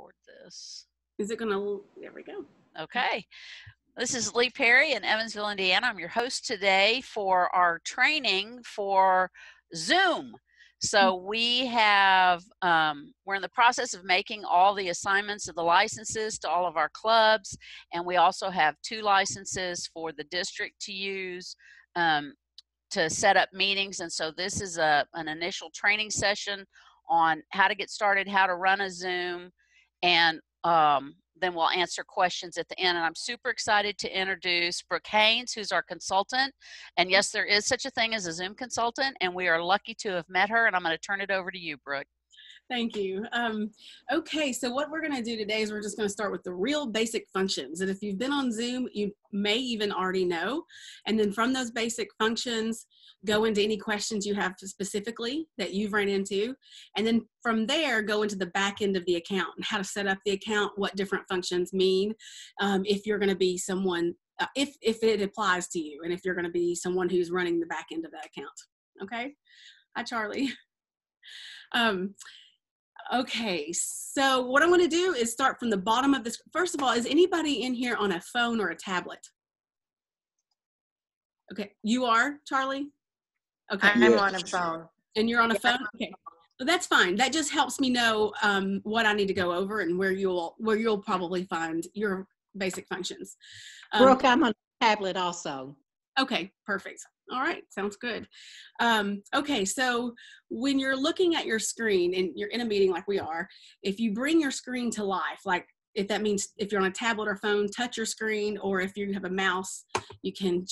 record this. Is it gonna, there we go. Okay. This is Lee Perry in Evansville, Indiana. I'm your host today for our training for Zoom. So we have, we're in the process of making all the assignments of the licenses to all of our clubs. And we also have 2 licenses for the district to use to set up meetings. And so this is an initial training session on how to get started, how to run a Zoom, and then we'll answer questions at the end. And I'm super excited to introduce Brooke Haynes, who's our consultant. And yes, there is such a thing as a Zoom consultant, and we are lucky to have met her. And I'm going to turn it over to you, Brooke. Thank you. Okay, so what we're going to do today is we're just going to start with the real basic functions. And if you've been on Zoom, you may even already know. And then from those basic functions, go into any questions you have specifically that you've ran into. And then from there, go into the back end of the account and how to set up the account, what different functions mean, if you're going to be someone, if it applies to you, and if you're going to be someone who's running the back end of that account. Okay? Hi, Charlie. Okay, so what I want to do is start from the bottom of this. First of all, is anybody in here on a phone or a tablet? Okay, you are, Charlie? Okay. I'm on a phone. And you're on a phone? Okay, well, that's fine. That just helps me know what I need to go over and where you'll probably find your basic functions. Brooke, I'm on a tablet also. Okay, perfect. All right, sounds good. Okay, so when you're looking at your screen and you're in a meeting like we are, if you bring your screen to life, like if that means if you're on a tablet or phone, touch your screen, or if you have a mouse, you can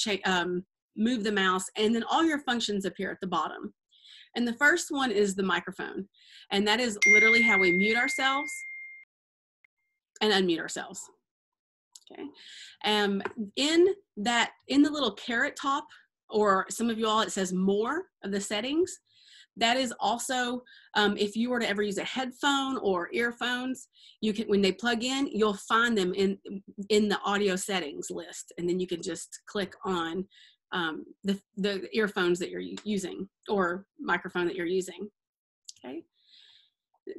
move the mouse, and then all your functions appear at the bottom. And the first one is the microphone, and that is literally how we mute ourselves and unmute ourselves. Okay, in the little caret top, or some of you all, it says more of the settings. That is also, if you were to ever use a headphone or earphones, you can, when they plug in, you'll find them in the audio settings list, and then you can just click on the earphones that you're using or microphone that you're using. Okay.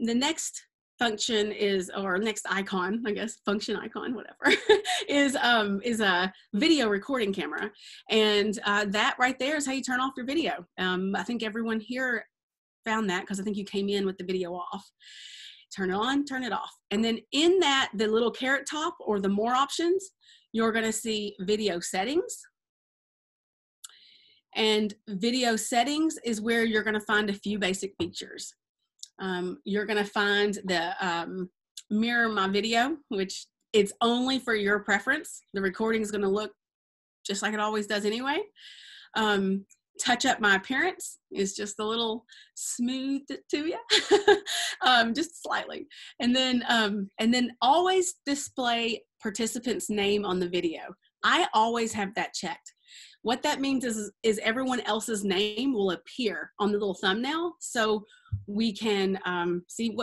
The next function is, or next icon, I guess, function icon, whatever, is a video recording camera. And that right there is how you turn off your video. I think everyone here found that because I think you came in with the video off. Turn it on, turn it off. And then in that, the little caret top or the more options, you're going to see video settings. And video settings is where you're going to find a few basic features. You're going to find the mirror my video, which it's only for your preference. The recording is going to look just like it always does anyway. Touch up my appearance is just a little smooth to you, just slightly. And then always display participant's name on the video. I always have that checked. What that means is everyone else's name will appear on the little thumbnail, so we can see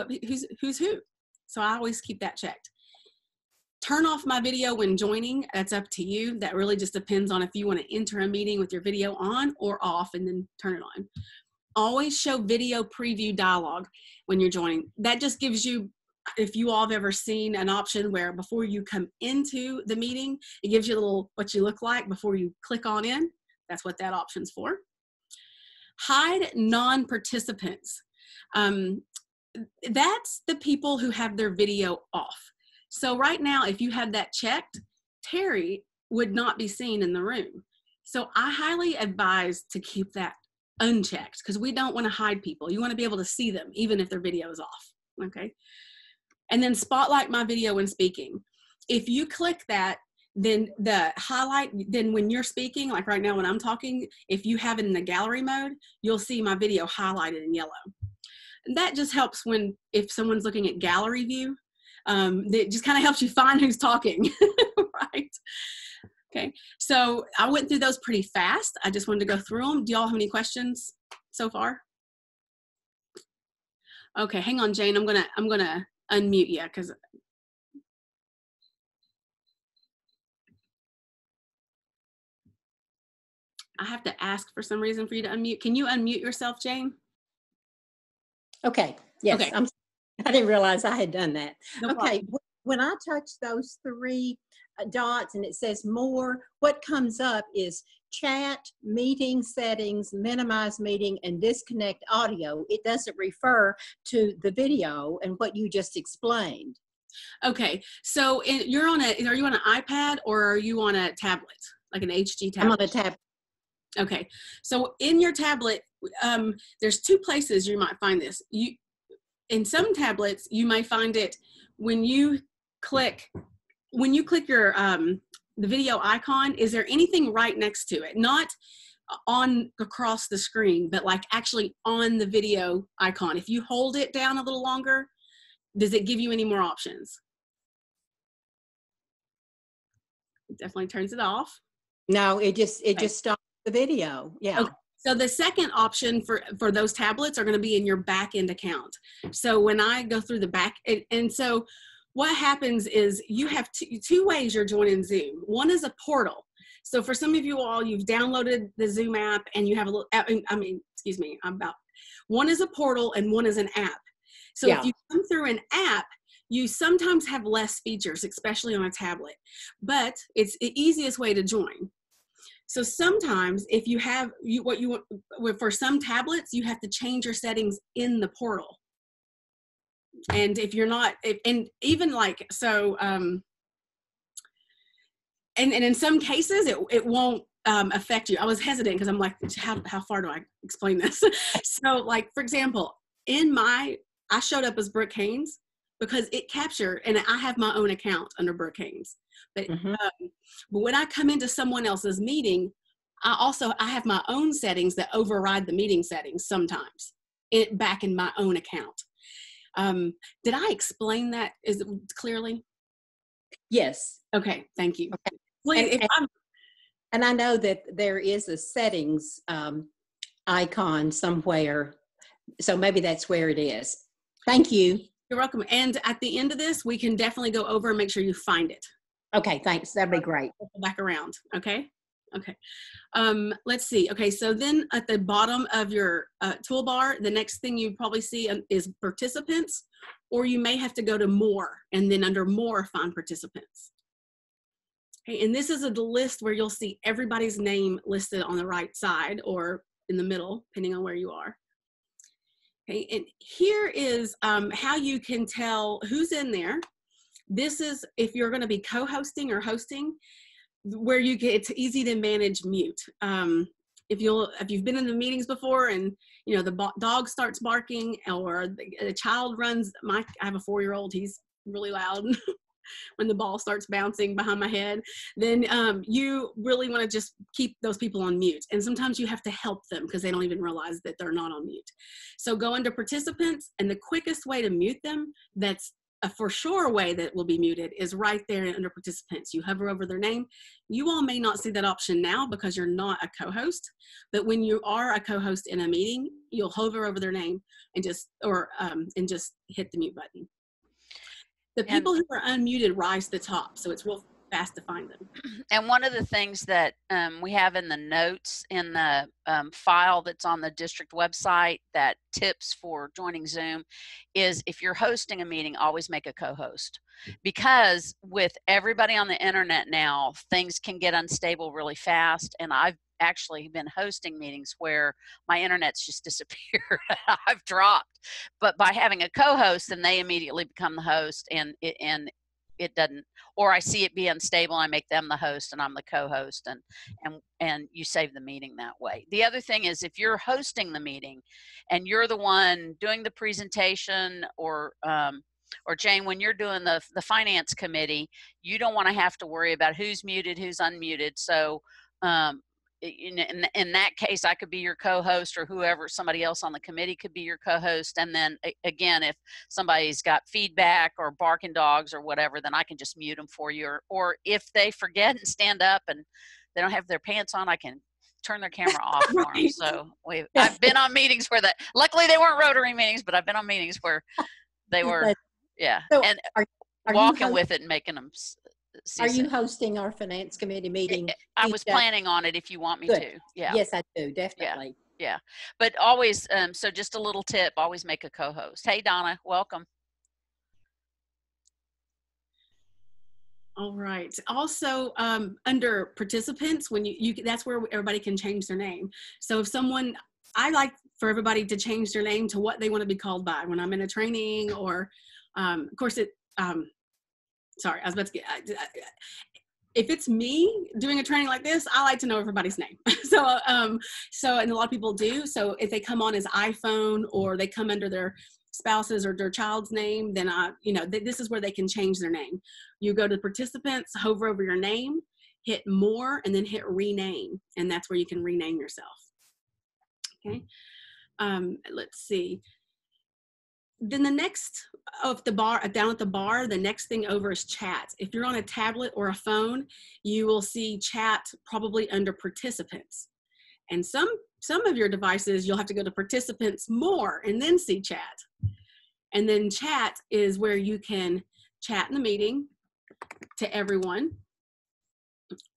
who's who. So I always keep that checked. Turn off my video when joining. That's up to you. That really just depends on if you want to enter a meeting with your video on or off, and then turn it on. Always show video preview dialog when you're joining. That just gives you, if you all have ever seen an option where before you come into the meeting, it gives you a little what you look like before you click on in. That's what that option's for. Hide non-participants. That's the people who have their video off. So right now, if you had that checked, Terry would not be seen in the room. So I highly advise to keep that unchecked because we don't want to hide people. You want to be able to see them even if their video is off, okay? And then spotlight my video when speaking. If you click that, then the highlight, then when you're speaking, like right now when I'm talking, if you have it in the gallery mode, you'll see my video highlighted in yellow. And that just helps if someone's looking at gallery view, it just kind of helps you find who's talking, right? Okay, so I went through those pretty fast. I just wanted to go through them. Do y'all have any questions so far? Okay, hang on, Jane. I'm gonna unmute you because I have to ask for some reason for you to unmute. Can you unmute yourself, Jane? Okay. Yes. Okay. I didn't realize I had done that. No Okay, problem. when I touch those three dots and it says more, what comes up is chat, meeting settings, minimize meeting, and disconnect audio. It doesn't refer to the video and what you just explained. Okay, so are you on an iPad or are you on a tablet, like an HD tablet? I'm on a tablet. Okay, so in your tablet, there's two places you might find this. In some tablets, you may find it when you click your the video icon. Is there anything right next to it? Not on across the screen, but like actually on the video icon. If you hold it down a little longer, does it give you any more options? It definitely turns it off. No, it just stops the video. Yeah. Okay. So the second option for those tablets are going to be in your back end account. So when I go through the back, and so what happens is you have two ways you're joining Zoom. One is a portal. So for some of you all, you've downloaded the Zoom app and you have a little, excuse me, one is a portal and one is an app. So if you come through an app, you sometimes have less features, especially on a tablet, but it's the easiest way to join. So sometimes if you have for some tablets, you have to change your settings in the portal. And if you're not, and even like, so, and in some cases it won't affect you. I was hesitant because I'm like, how far do I explain this? So like, for example, I showed up as Brooke Haynes because it captured, and I have my own account under Brooke Haynes. But, but when I come into someone else's meeting, I have my own settings that override the meeting settings sometimes back in my own account. Did I explain that clearly? Yes. Okay, thank you. Okay. Please, and I know that there is a settings icon somewhere, so maybe that's where it is. Thank you. You're welcome. And at the end of this, we can definitely go over and make sure you find it. Okay, thanks. That'd be great. Back around, okay? Okay. Let's see. Okay, so then at the bottom of your toolbar, the next thing you probably see is participants, or you may have to go to more, and then under more, find participants. Okay, and this is a list where you'll see everybody's name listed on the right side or in the middle, depending on where you are. Okay, and here is how you can tell who's in there. This is if you're going to be co-hosting or hosting, where it's easy to manage mute. If you've been in the meetings before and the dog starts barking or the child runs, I have a 4-year-old, he's really loud when the ball starts bouncing behind my head, then you really want to just keep those people on mute. And sometimes you have to help them because they don't even realize that they're not on mute. So go under participants, and the quickest way to mute them, that's a for sure way that will be muted, is right there under participants. You hover over their name. You all may not see that option now because you're not a co-host, but when you are a co-host in a meeting, you'll hover over their name and just hit the mute button. The people who are unmuted rise to the top, so it's real fast to find them. And one of the things that we have in the notes in the file that's on the district website, that tips for joining Zoom, is if you're hosting a meeting, always make a co-host, because with everybody on the internet now, things can get unstable really fast. And I've actually been hosting meetings where my internet's just disappeared. I've dropped, but by having a co-host, then they immediately become the host, and it doesn't, or I see it be unstable, I make them the host and I'm the co-host, and you save the meeting that way. The other thing is, if you're hosting the meeting and you're the one doing the presentation, or Jane, when you're doing the finance committee, you don't want to have to worry about who's muted, who's unmuted. So in that case, I could be your co-host, or whoever, somebody else on the committee could be your co-host. And then again, if somebody's got feedback or barking dogs or whatever, then I can just mute them for you. Or if they forget and stand up and they don't have their pants on, I can turn their camera off for them. So I've been on meetings where luckily they weren't Rotary meetings, but I've been on meetings where they were, yeah. So and are walking with it and making them. Are you hosting our finance committee meeting? I was planning on it if you want me to. Yeah. Yes, I do. Definitely. Yeah. But always, so just a little tip, always make a co-host. Hey, Donna, welcome. All right. Also, under participants, when you that's where everybody can change their name. So if someone, I like for everybody to change their name to what they want to be called by when I'm in a training, or of course sorry, I was about to get, if it's me doing a training like this, I like to know everybody's name. And a lot of people do. So if they come on as iPhone, or they come under their spouse's or their child's name, then this is where they can change their name. You go to participants, hover over your name, hit more, and then hit rename, and that's where you can rename yourself. Okay. Let's see. Then the next down at the bar, the next thing over is chat. If you're on a tablet or a phone, you will see chat probably under participants. And some of your devices, you'll have to go to participants more and then see chat. And then chat is where you can chat in the meeting to everyone,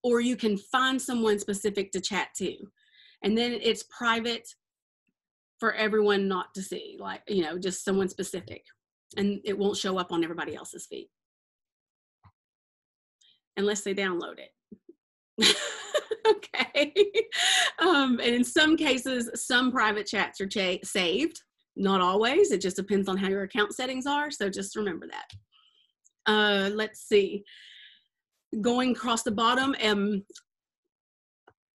or you can find someone specific to chat to. And then it's private for everyone not to see, like, just someone specific, and it won't show up on everybody else's feed unless they download it. Okay. And in some cases, some private chats are saved. Not always. It just depends on how your account settings are. So just remember that. Let's see. Going across the bottom,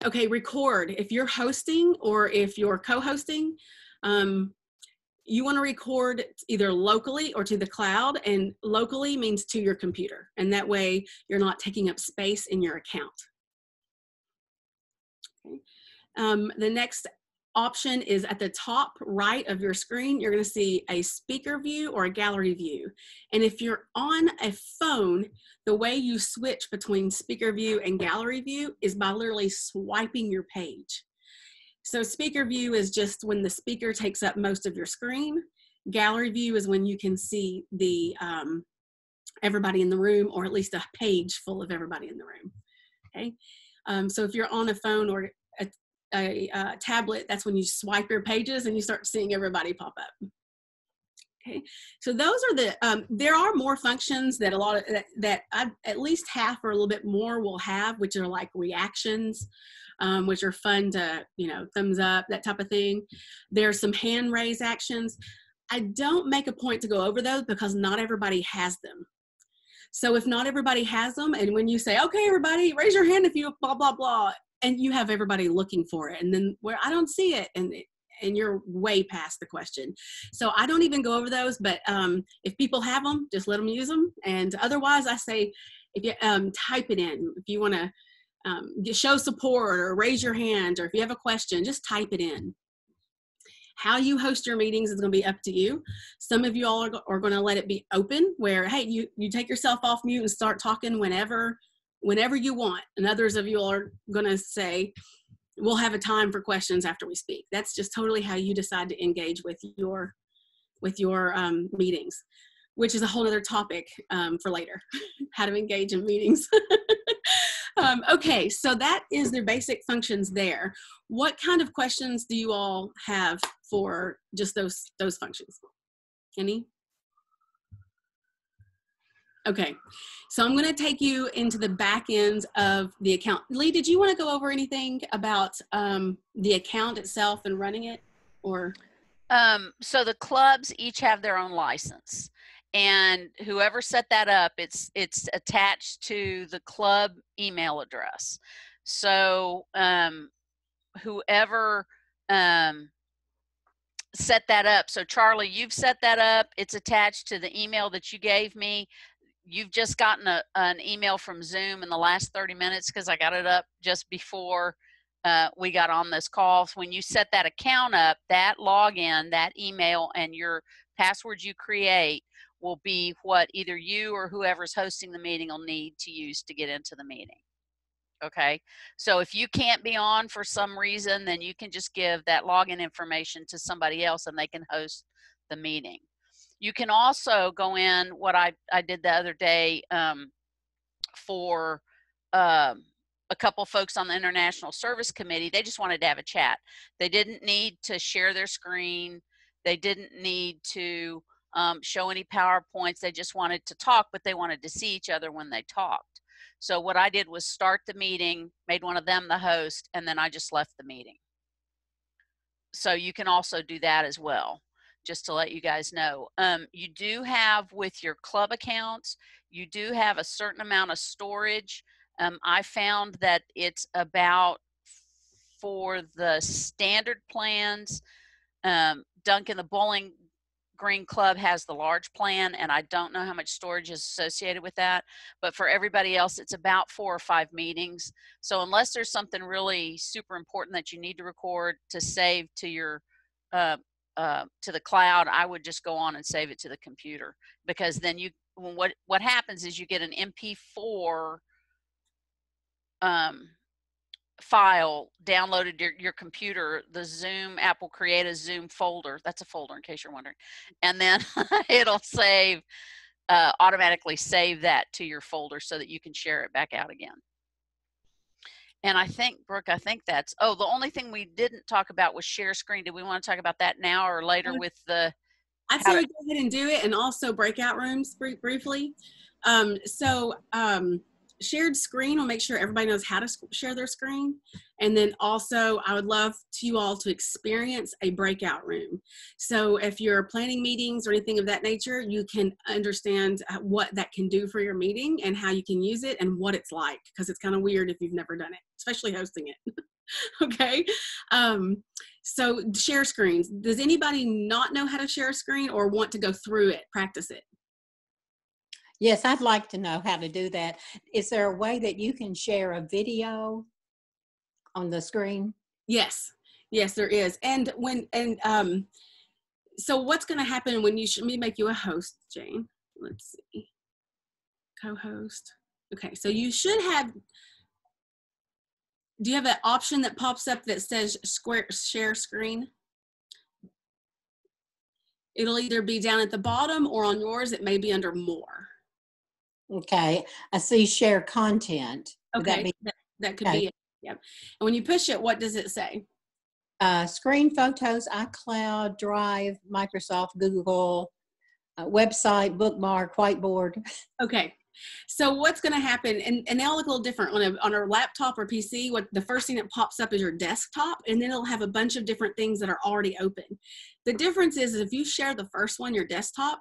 okay, record. If you're hosting or if you're co-hosting, you want to record either locally or to the cloud, and locally means to your computer. And that way you're not taking up space in your account. Okay. The next option is at the top right of your screen. You're going to see a speaker view or a gallery view. And if you're on a phone, the way you switch between speaker view and gallery view is by literally swiping your page. So speaker view is just when the speaker takes up most of your screen. Gallery view is when you can see the everybody in the room, or at least a page full of everybody in the room. Okay. So if you're on a phone or a tablet, that's when you swipe your pages and you start seeing everybody pop up. Okay, so those are the, there are more functions that at least half or a little bit more will have, which are like reactions, which are fun to, thumbs up, that type of thing. There's some hand raise actions. I don't make a point to go over those because not everybody has them. So if not everybody has them, and when you say, okay, everybody, raise your hand if you blah, blah, blah, and you have everybody looking for it, and then where I don't see it, and you're way past the question. So I don't even go over those, but if people have them, just let them use them. And otherwise I say, if you type it in, if you want to show support or raise your hand, or if you have a question, just type it in. How you host your meetings is going to be up to you. Some of you all are going to let it be open, where, hey, you take yourself off mute and start talking whenever you want. And others of you are going to say, we'll have a time for questions after we speak. That's just totally how you decide to engage with your meetings, which is a whole other topic for later, how to engage in meetings. Okay, so that is the basic functions there. What kind of questions do you all have for just those functions? Any? Okay, so I'm going to take you into the back ends of the account. Lee, did you want to go over anything about the account itself and running it, or? So the clubs each have their own license, and whoever set that up, it's attached to the club email address. So whoever set that up, so Charlie, you've set that up, it's attached to the email that you gave me. You've just gotten an email from Zoom in the last 30 minutes because I got it up just before we got on this call. So when you set that account up, that login, that email, and your password you create will be what either you or whoever's hosting the meeting will need to use to get into the meeting. Okay, so if you can't be on for some reason, then you can just give that login information to somebody else and they can host the meeting. You can also go in, what I did the other day for a couple folks on the International Service Committee. They just wanted to have a chat. They didn't need to share their screen. They didn't need to show any PowerPoints. They just wanted to talk, but they wanted to see each other when they talked. So what I did was start the meeting, made one of them the host, and then I just left the meeting. So you can also do that as well, just to let you guys know. You do have, with your club accounts, you do have a certain amount of storage. I found that it's about, for the standard plans, Duncan, the Bowling Green Club has the large plan, and I don't know how much storage is associated with that, but for everybody else, it's about 4 or 5 meetings. So unless there's something really super important that you need to record to save to your to the cloud, I would just go on and save it to the computer, because then what happens is you get an MP4 file downloaded to your computer. The Zoom app will create a Zoom folder. That's a folder, in case you're wondering. And then it'll save, automatically save that to your folder so that you can share it back out again. And I think, Brooke, I think that's, oh, the only thing we didn't talk about was share screen. Do we want to talk about that now or later with the? I'd say we go ahead and do it, and also breakout rooms briefly. Shared screen will make sure everybody knows how to share their screen. And then also, I would love you all to experience a breakout room. So if you're planning meetings or anything of that nature, you can understand what that can do for your meeting and how you can use it and what it's like, because it's kind of weird if you've never done it, especially hosting it. Okay. So share screens. Does anybody not know how to share a screen or want to go through it, practice it? Yes, I'd like to know how to do that. Is there a way that you can share a video on the screen? Yes, yes, there is. And so what's going to happen when let me make you a host, Jane. Let's see, co-host. Okay, so you should have. Do you have an option that pops up that says share screen? It'll either be down at the bottom or on yours, it may be under more. Okay, I see share content. Okay, that could be it. Yep. And when you push it, what does it say? Screen photos, iCloud, Drive, Microsoft, Google, website, bookmark, whiteboard. Okay. So what's going to happen, and they all look a little different on a laptop or PC. What the first thing that pops up is your desktop, and then it'll have a bunch of different things that are already open. The difference is if you share the first one, your desktop,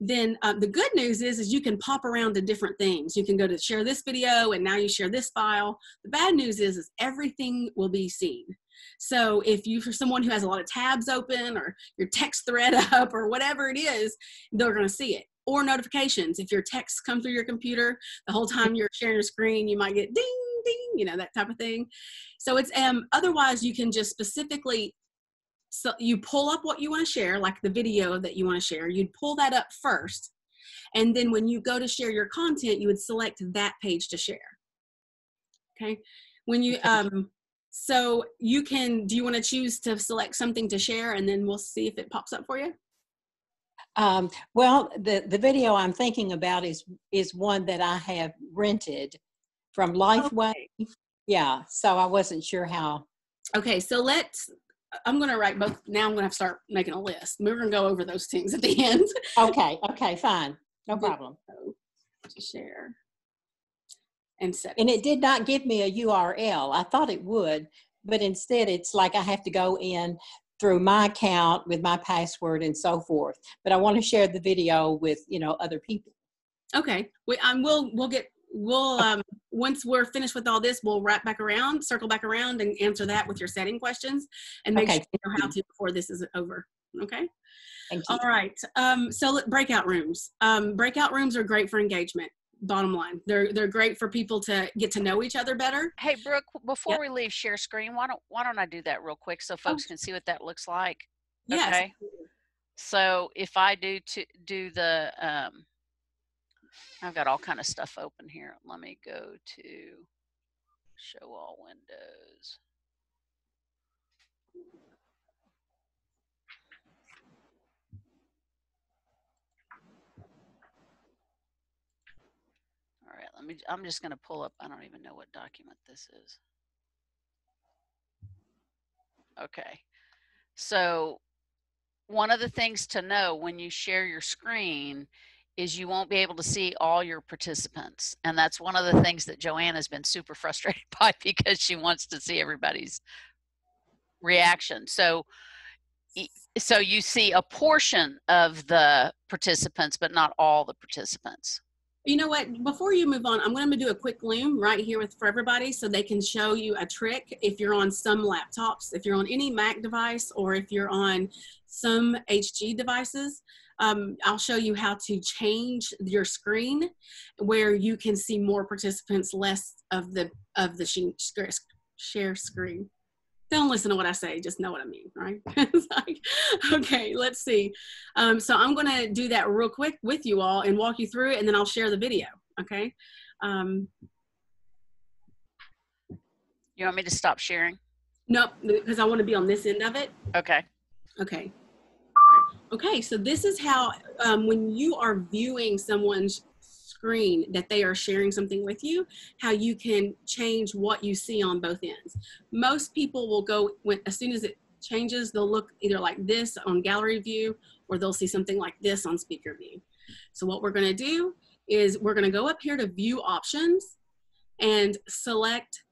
then the good news is you can pop around to different things. You can go to share this video, and now you share this file. The bad news is everything will be seen. So if you, for someone who has a lot of tabs open or your text thread up or whatever it is, they're going to see it. Or notifications. If your texts come through your computer, the whole time you're sharing your screen, you might get ding, ding, that type of thing. So it's, otherwise you can just specifically, so you pull up what you want to share, like the video that you want to share, you'd pull that up first. And then when you go to share your content, you would select that page to share. Okay. When you, so you can, do you want to choose to select something to share, and then we'll see if it pops up for you? Well, the video I'm thinking about is one that I have rented from Lifeway. Okay. Yeah, so I wasn't sure how. Okay, so I'm going to write both. Now I'm going to start making a list. We're going to go over those things at the end. Okay, fine. No problem. To share and set. And it did not give me a URL. I thought it would, but instead it's like I have to go in through my account with my password and so forth. But I want to share the video with, other people. Okay. Once we're finished with all this, we'll circle back around and answer that with your setting questions, and make sure you know how to before this is over. Okay. Thank you. All right. So breakout rooms. Breakout rooms are great for engagement. Bottom line, they're great for people to get to know each other better. Hey, Brooke, before we leave share screen, why don't I do that real quick so folks can see what that looks like? Yes. Okay. So if I do the, I've got all kind of stuff open here. Let me go to show all windows. All right, I'm just going to pull up, I don't even know what document this is. Okay, so one of the things to know when you share your screen is you won't be able to see all your participants. And that's one of the things that Joanne has been super frustrated by because she wants to see everybody's reaction. So you see a portion of the participants, but not all the participants. You know what, before you move on, I'm going to do a quick Loom right here for everybody so they can show you a trick if you're on some laptops, if you're on any Mac device, or if you're on some HG devices. I'll show you how to change your screen where you can see more participants, less of the share screen. Don't listen to what I say, just know what I mean, right? It's like, okay, let's see. So I'm gonna do that real quick with you all and walk you through it, and then I'll share the video, okay? You want me to stop sharing? Nope, because I wanna be on this end of it. Okay. Okay. Okay, so this is how, when you are viewing someone's screen that they are sharing something with you, how you can change what you see on both ends. Most people will go, as soon as it changes, they'll look either like this on gallery view, or they'll see something like this on speaker view. So what we're gonna do is we're gonna go up here to view options and select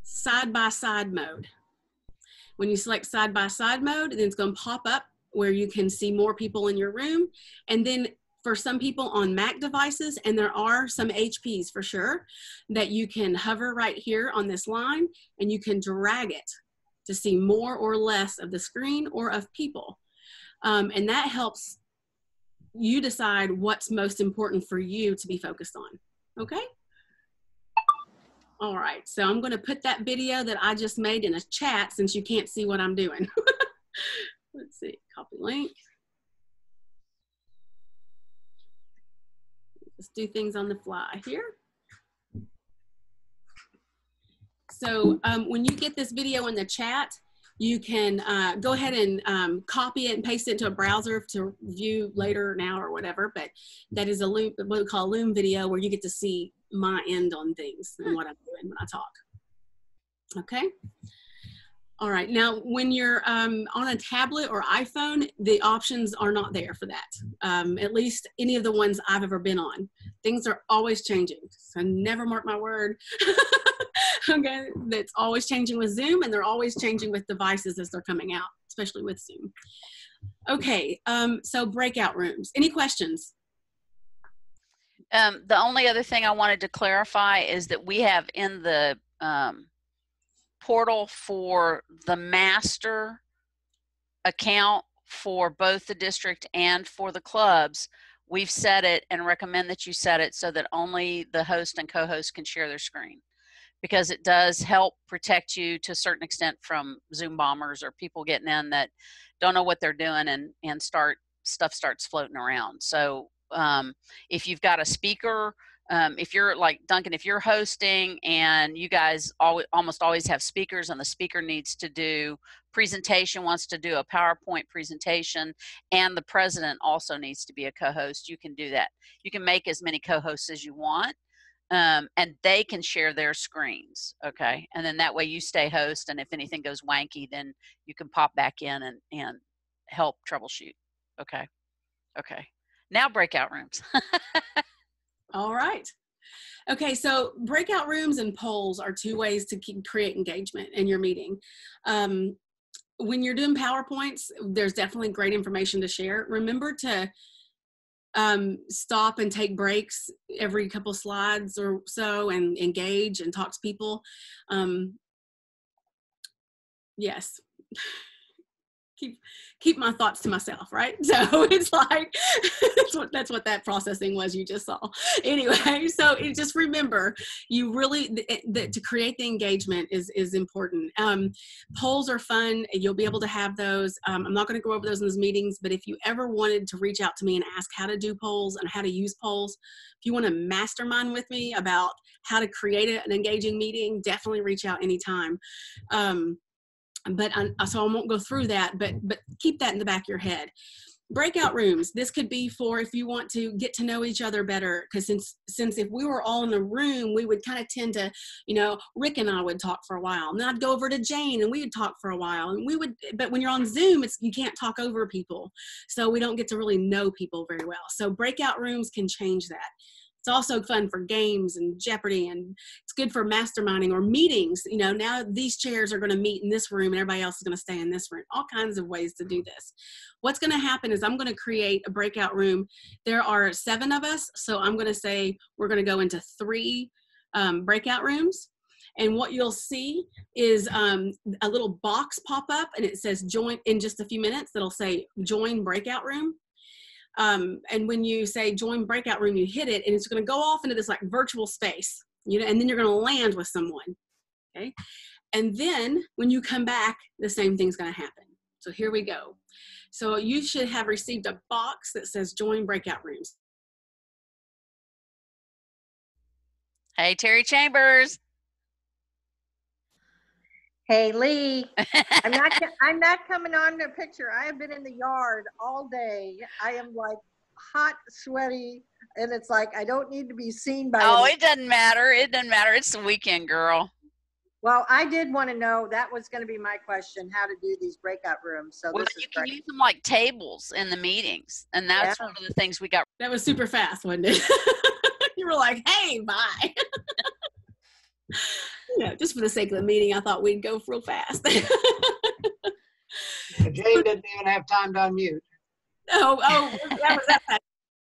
side-by-side mode. When you select side-by-side mode, then it's gonna pop up where you can see more people in your room. And then for some people on Mac devices, and there are some HPs for sure, that you can hover right here on this line and you can drag it to see more or less of the screen or of people. And that helps you decide what's most important for you to be focused on, okay? All right, so I'm gonna put that video that I just made in a chat since you can't see what I'm doing. Let's see, copy link. Let's do things on the fly here. So when you get this video in the chat, you can go ahead and copy it and paste it into a browser to view later now or whatever, but that is a Loom, what we call a Loom video, where you get to see my end on things and what I'm doing when I talk. Okay. All right, now when you're on a tablet or iPhone, the options are not there for that. At least any of the ones I've ever been on. Things are always changing, so never mark my word. Okay, that's always changing with Zoom, and they're always changing with devices as they're coming out, especially with Zoom. Okay, so breakout rooms. Any questions? The only other thing I wanted to clarify is that we have in the portal for the master account for both the district and for the clubs, we've set it and recommend that you set it so that only the host and co-host can share their screen, because it does help protect you to a certain extent from Zoom bombers or people getting in that don't know what they're doing and stuff starts floating around. So if you've got a speaker, if you're like Duncan, if you're hosting and you guys almost always have speakers, and the speaker needs to do presentation, wants to do a PowerPoint presentation, and the president also needs to be a co-host, you can do that. You can make as many co-hosts as you want, and they can share their screens, okay? And then that way you stay host, and if anything goes wanky, then you can pop back in and help troubleshoot, okay? Okay, now breakout rooms. All right. Okay, so breakout rooms and polls are two ways to create engagement in your meeting. When you're doing PowerPoints, there's definitely great information to share. Remember to stop and take breaks every couple slides or so and engage and talk to people. Yes. Keep my thoughts to myself, right? So it's like that's what that processing was you just saw. Anyway, so just remember, you really to create the engagement is important. Polls are fun. You'll be able to have those. I'm not going to go over those in these meetings, but if you ever wanted to reach out to me and ask how to do polls and how to use polls, if you want to mastermind with me about how to create an engaging meeting, definitely reach out anytime. So I won't go through that, but keep that in the back of your head. breakout rooms. This could be for if you want to get to know each other better, because since if we were all in a room, we would kind of tend to, you know, Rick and I would talk for a while, and then I'd go over to Jane and we would talk for a while, and we would, but when you're on Zoom, you can't talk over people, so we don't get to really know people very well. So breakout rooms can change that. It's also fun for games and Jeopardy, and it's good for masterminding or meetings. You know, now these chairs are going to meet in this room and everybody else is going to stay in this room. All kinds of ways to do this. What's going to happen is I'm going to create a breakout room. There are 7 of us, so I'm going to say we're going to go into 3 breakout rooms. And what you'll see is a little box pop up, and it says join in just a few minutes. That'll say join breakout room. And when you say join breakout room, you hit it and it's going to go off into this like virtual space, you know, and then you're going to land with someone. Okay. And then when you come back, the same thing's going to happen. So here we go. So you should have received a box that says join breakout rooms. Hey, Terry Chambers. Hey, Lee. I'm not coming on the picture. I have been in the yard all day. I am like hot, sweaty, and it's like I don't need to be seen by Oh, anyone. it doesn't matter. It doesn't matter. It's the weekend, girl. Well, I did want to know, that was going to be my question, how to do these breakout rooms. So Well, this you is can great. use them like tables in the meetings, and that's one of the things we got. That was super fast, wasn't it? You were like, hey, bye. Yeah, just for the sake of the meeting, I thought we'd go real fast. Jane didn't even have time to unmute.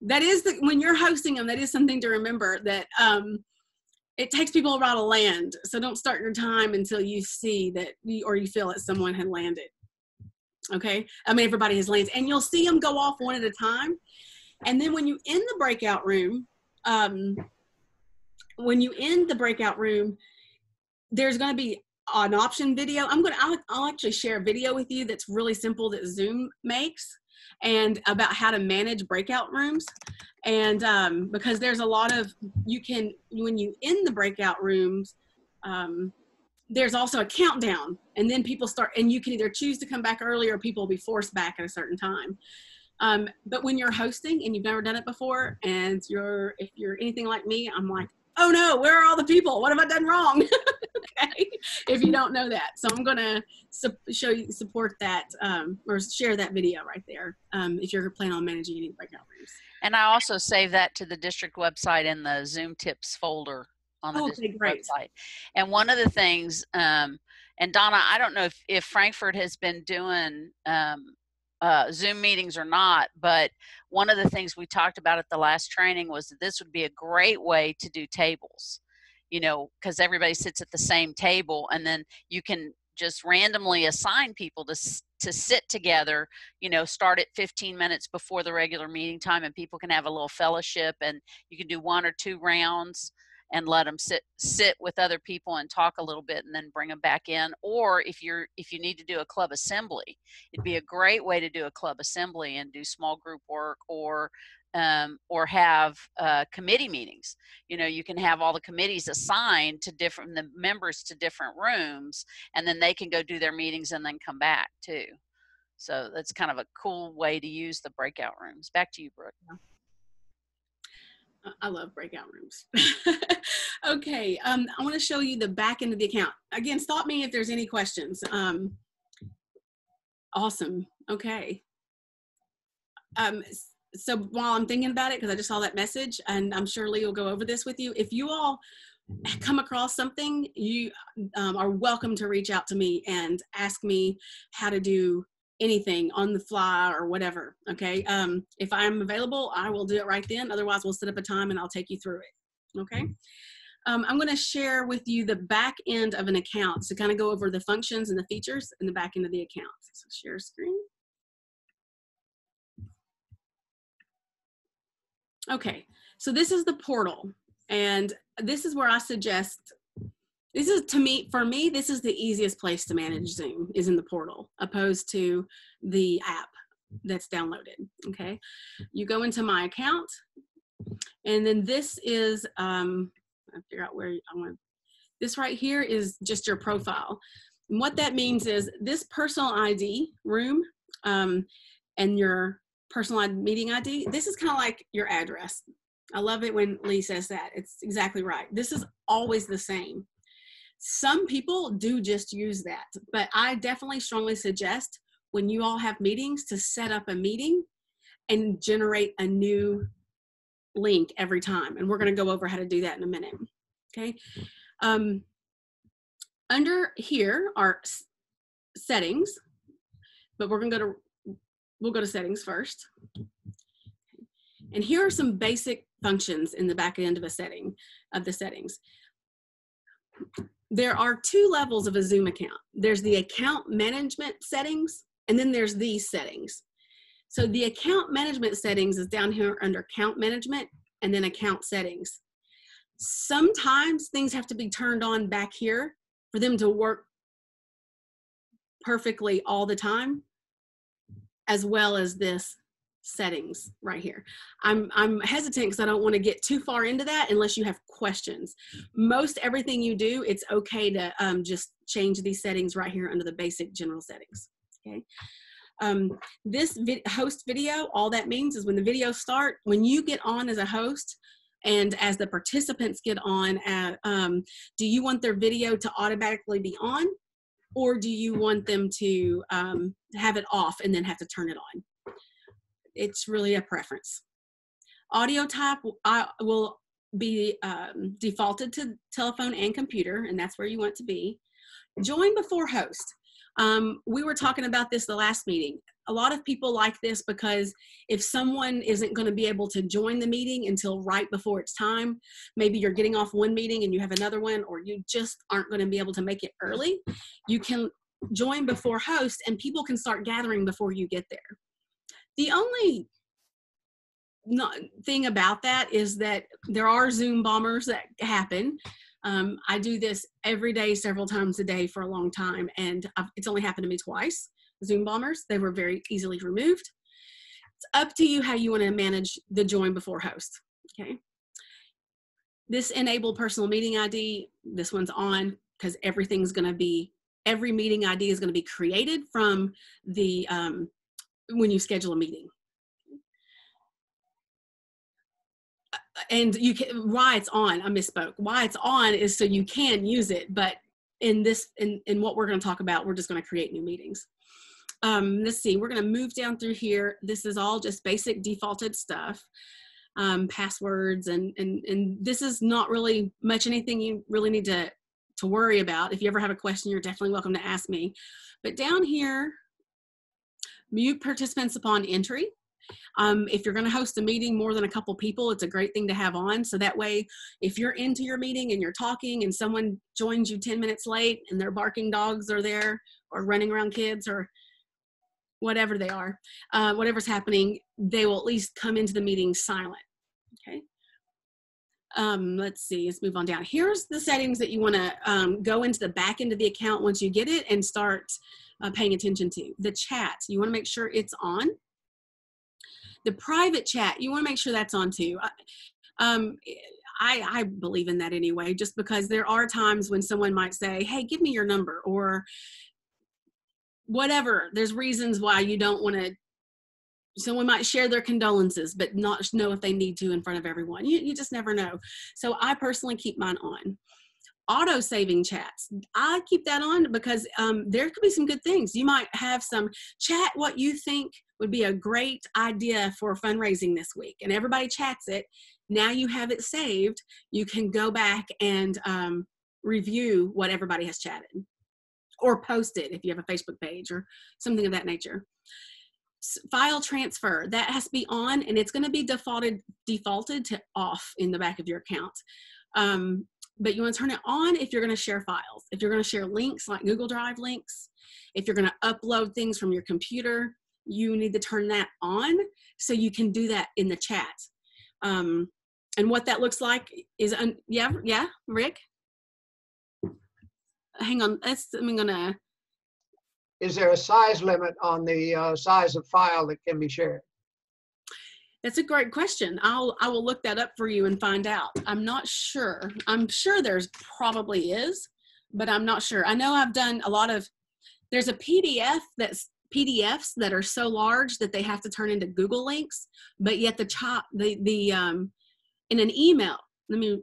That is when you're hosting them, that is something to remember, that it takes people a while to land. So don't start your time until you see that or you feel that someone had landed. Okay. I mean, everybody has landed, and you'll see them go off one at a time. And then when you end the breakout room, there's going to be an option video. I'll actually share a video with you that's really simple that Zoom makes, and about how to manage breakout rooms. And because there's a lot of, when you end the breakout rooms, there's also a countdown, and then people start, and you can either choose to come back early or people will be forced back at a certain time. But when you're hosting and you've never done it before, and if you're anything like me, I'm like, oh no, where are all the people? What have I done wrong? Okay, if you don't know that. So I'm gonna support that, or share that video right there, if you're planning on managing any breakout rooms. And I also save that to the district website in the Zoom tips folder on the district website. And one of the things, and Donna, I don't know if Frankfurt has been doing Zoom meetings or not, but one of the things we talked about at the last training was that this would be a great way to do tables, you know, because everybody sits at the same table, and then you can just randomly assign people to sit together, you know, start at 15 minutes before the regular meeting time, and people can have a little fellowship, and you can do 1 or 2 rounds and let them sit with other people and talk a little bit, and then bring them back in. Or if you need to do a club assembly, it'd be a great way to do a club assembly and do small group work, or have committee meetings. You know, you can have all the committees assigned to the members to different rooms, and then they can go do their meetings and then come back too. So that's kind of a cool way to use the breakout rooms. Back to you, Brooke. I love breakout rooms. Okay, I want to show you the back end of the account. Again, stop me if there's any questions. Awesome. Okay. So while I'm thinking about it, because I just saw that message, and I'm sure Lee will go over this with you, if you all come across something, you are welcome to reach out to me and ask me how to do anything on the fly or whatever. Okay. If I'm available, I will do it right then. Otherwise, we'll set up a time and I'll take you through it. Okay. I'm going to share with you the back end of an account to kind of go over the functions and the features in the back end of the account. So share screen. Okay. So this is the portal, and this is where I suggest, for me, this is the easiest place to manage Zoom, is in the portal, opposed to the app that's downloaded. Okay. You go into my account, and then this is, I figure out where I want. This right here is just your profile. And what that means is this personal ID room, and your personalized meeting ID, this is kind of like your address. I love it when Lee says that. It's exactly right. This is always the same. Some people do just use that, but I definitely strongly suggest when you all have meetings to set up a meeting and generate a new link every time. And we're going to go over how to do that in a minute. Okay. Under here are settings, but we'll go to settings first. And here are some basic functions in the back end of the settings. There are two levels of a Zoom account. There's the account management settings, and then there's these settings. So the account management settings is down here under account management and then account settings. Sometimes things have to be turned on back here for them to work perfectly all the time, as well as this settings right here. I'm hesitant because I don't want to get too far into that unless you have questions. Most everything you do, it's okay to just change these settings right here under the basic general settings. Okay. This host video, all that means is when the videos start, when you get on as a host and as the participants get on, do you want their video to automatically be on, or do you want them to have it off and then have to turn it on? It's really a preference. Audio type will be defaulted to telephone and computer, and that's where you want to be. Join before host. We were talking about this the last meeting. A lot of people like this because if someone isn't going to be able to join the meeting until right before it's time, maybe you're getting off one meeting and you have another one, or you just aren't going to be able to make it early, you can join before host and people can start gathering before you get there. The only thing about that is that there are Zoom bombers that happen. I do this every day, several times a day for a long time, and it's only happened to me twice. Zoom bombers, they were very easily removed. It's up to you how you want to manage the join before host, okay? This enable personal meeting ID, this one's on because everything's going to be, every meeting ID is going to be created from the, when you schedule a meeting. And you can, why it's on, I misspoke. Why it's on is so you can use it, but in this, in what we're going to talk about, we're just going to create new meetings. Let's see, we're going to move down through here. This is all just basic defaulted stuff, passwords, and this is not really much anything you really need to worry about. If you ever have a question, you're definitely welcome to ask me. But down here, mute participants upon entry. If you're going to host a meeting more than a couple people, it's a great thing to have on. So that way, if you're into your meeting and you're talking and someone joins you 10 minutes late and their barking dogs are there or running around kids or whatever they are, whatever's happening, they will at least come into the meeting silent. Okay. Let's see, let's move on down. Here's the settings that you want to go into the back end of the account once you get it and start paying attention to. The chat, you want to make sure it's on. The private chat, you want to make sure that's on too. I believe in that anyway, just because there are times when someone might say, hey, give me your number, or whatever. There's reasons why you don't want to, someone might share their condolences, but not know if they need to in front of everyone. You just never know. So I personally keep mine on. Auto saving chats, I keep that on because there could be some good things. You might have some chat what you think would be a great idea for fundraising this week, and everybody chats it. Now you have it saved. You can go back and review what everybody has chatted, or post it if you have a Facebook page or something of that nature. File transfer, that has to be on, and it's going to be defaulted to off in the back of your account. But you want to turn it on if you're going to share files. If you're going to share links like Google Drive links, if you're going to upload things from your computer, you need to turn that on so you can do that in the chat. And what that looks like is, yeah, Rick? Hang on, I'm gonna. Is there a size limit on the size of file that can be shared? That's a great question. I will look that up for you and find out. I'm not sure. I'm sure there's probably is, but I'm not sure. I know I've done a lot of, there's a PDF that's PDFs that are so large that they have to turn into Google links, but yet in an email, let me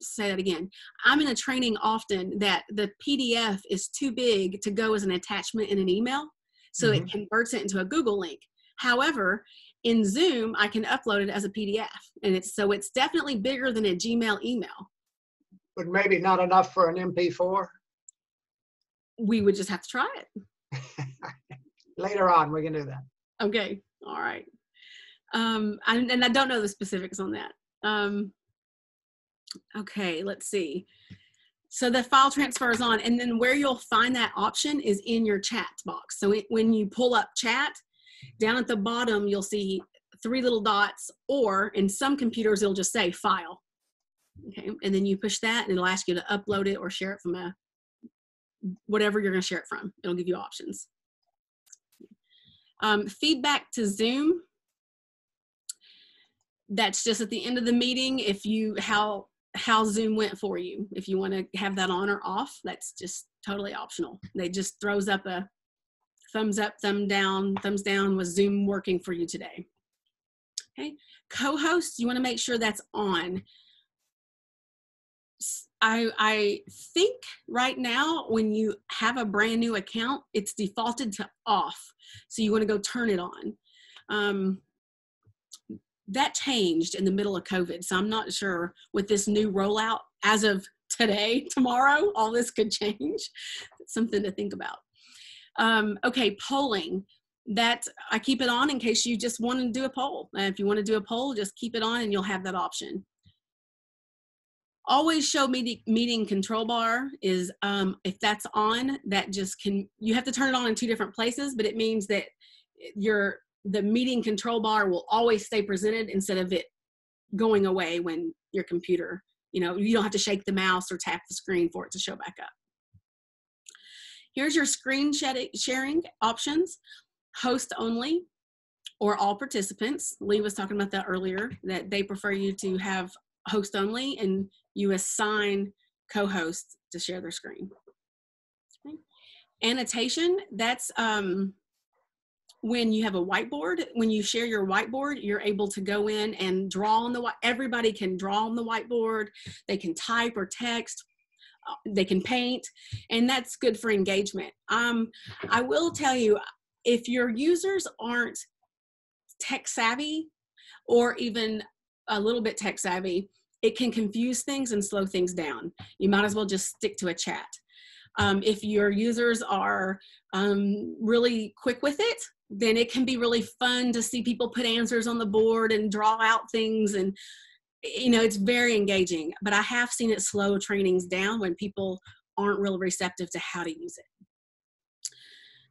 say that again. I'm in a training often that the PDF is too big to go as an attachment in an email, so it converts it into a Google link. However, in Zoom, I can upload it as a PDF, and it's definitely bigger than a Gmail email. But maybe not enough for an MP4? We would just have to try it. Later on, we can do that. Okay, all right. And I don't know the specifics on that. Okay, let's see. So the file transfer is on, and then where you'll find that option is in your chat box. So when you pull up chat, down at the bottom, you'll see 3 little dots, or in some computers, it'll just say file. Okay, and then you push that, and it'll ask you to upload it or share it from whatever you're going to share it from. It'll give you options. Feedback to Zoom. That's just at the end of the meeting. If how Zoom went for you. If you want to have that on or off, that's just totally optional. They just throws up a thumbs up, thumbs down, was Zoom working for you today? Okay, co-host, you want to make sure that's on. I think right now when you have a brand new account, it's defaulted to off. So you want to go turn it on. That changed in the middle of COVID. So I'm not sure with this new rollout as of today, tomorrow, all this could change. It's something to think about. Okay, polling. That I keep it on in case you just want to do a poll. If you want to do a poll, just keep it on and you'll have that option. Always show meeting control bar is, if that's on, that just you have to turn it on in 2 different places, but it means that the meeting control bar will always stay presented instead of it going away when your computer, you don't have to shake the mouse or tap the screen for it to show back up. Here's your screen sharing options: host only or all participants. Lee was talking about that earlier, that they prefer you to have host only and you assign co-hosts to share their screen. Okay. Annotation, that's when you have a whiteboard. When you share your whiteboard, you're able to go in and draw on everybody can draw on the whiteboard. They can type or text. They can paint, and that's good for engagement. I will tell you, if your users aren't tech savvy or even a little bit tech savvy, it can confuse things and slow things down. You might as well just stick to a chat. If your users are really quick with it, then it can be really fun to see people put answers on the board and draw out things, and it's very engaging. But I have seen it slow trainings down when people aren't really receptive to how to use it.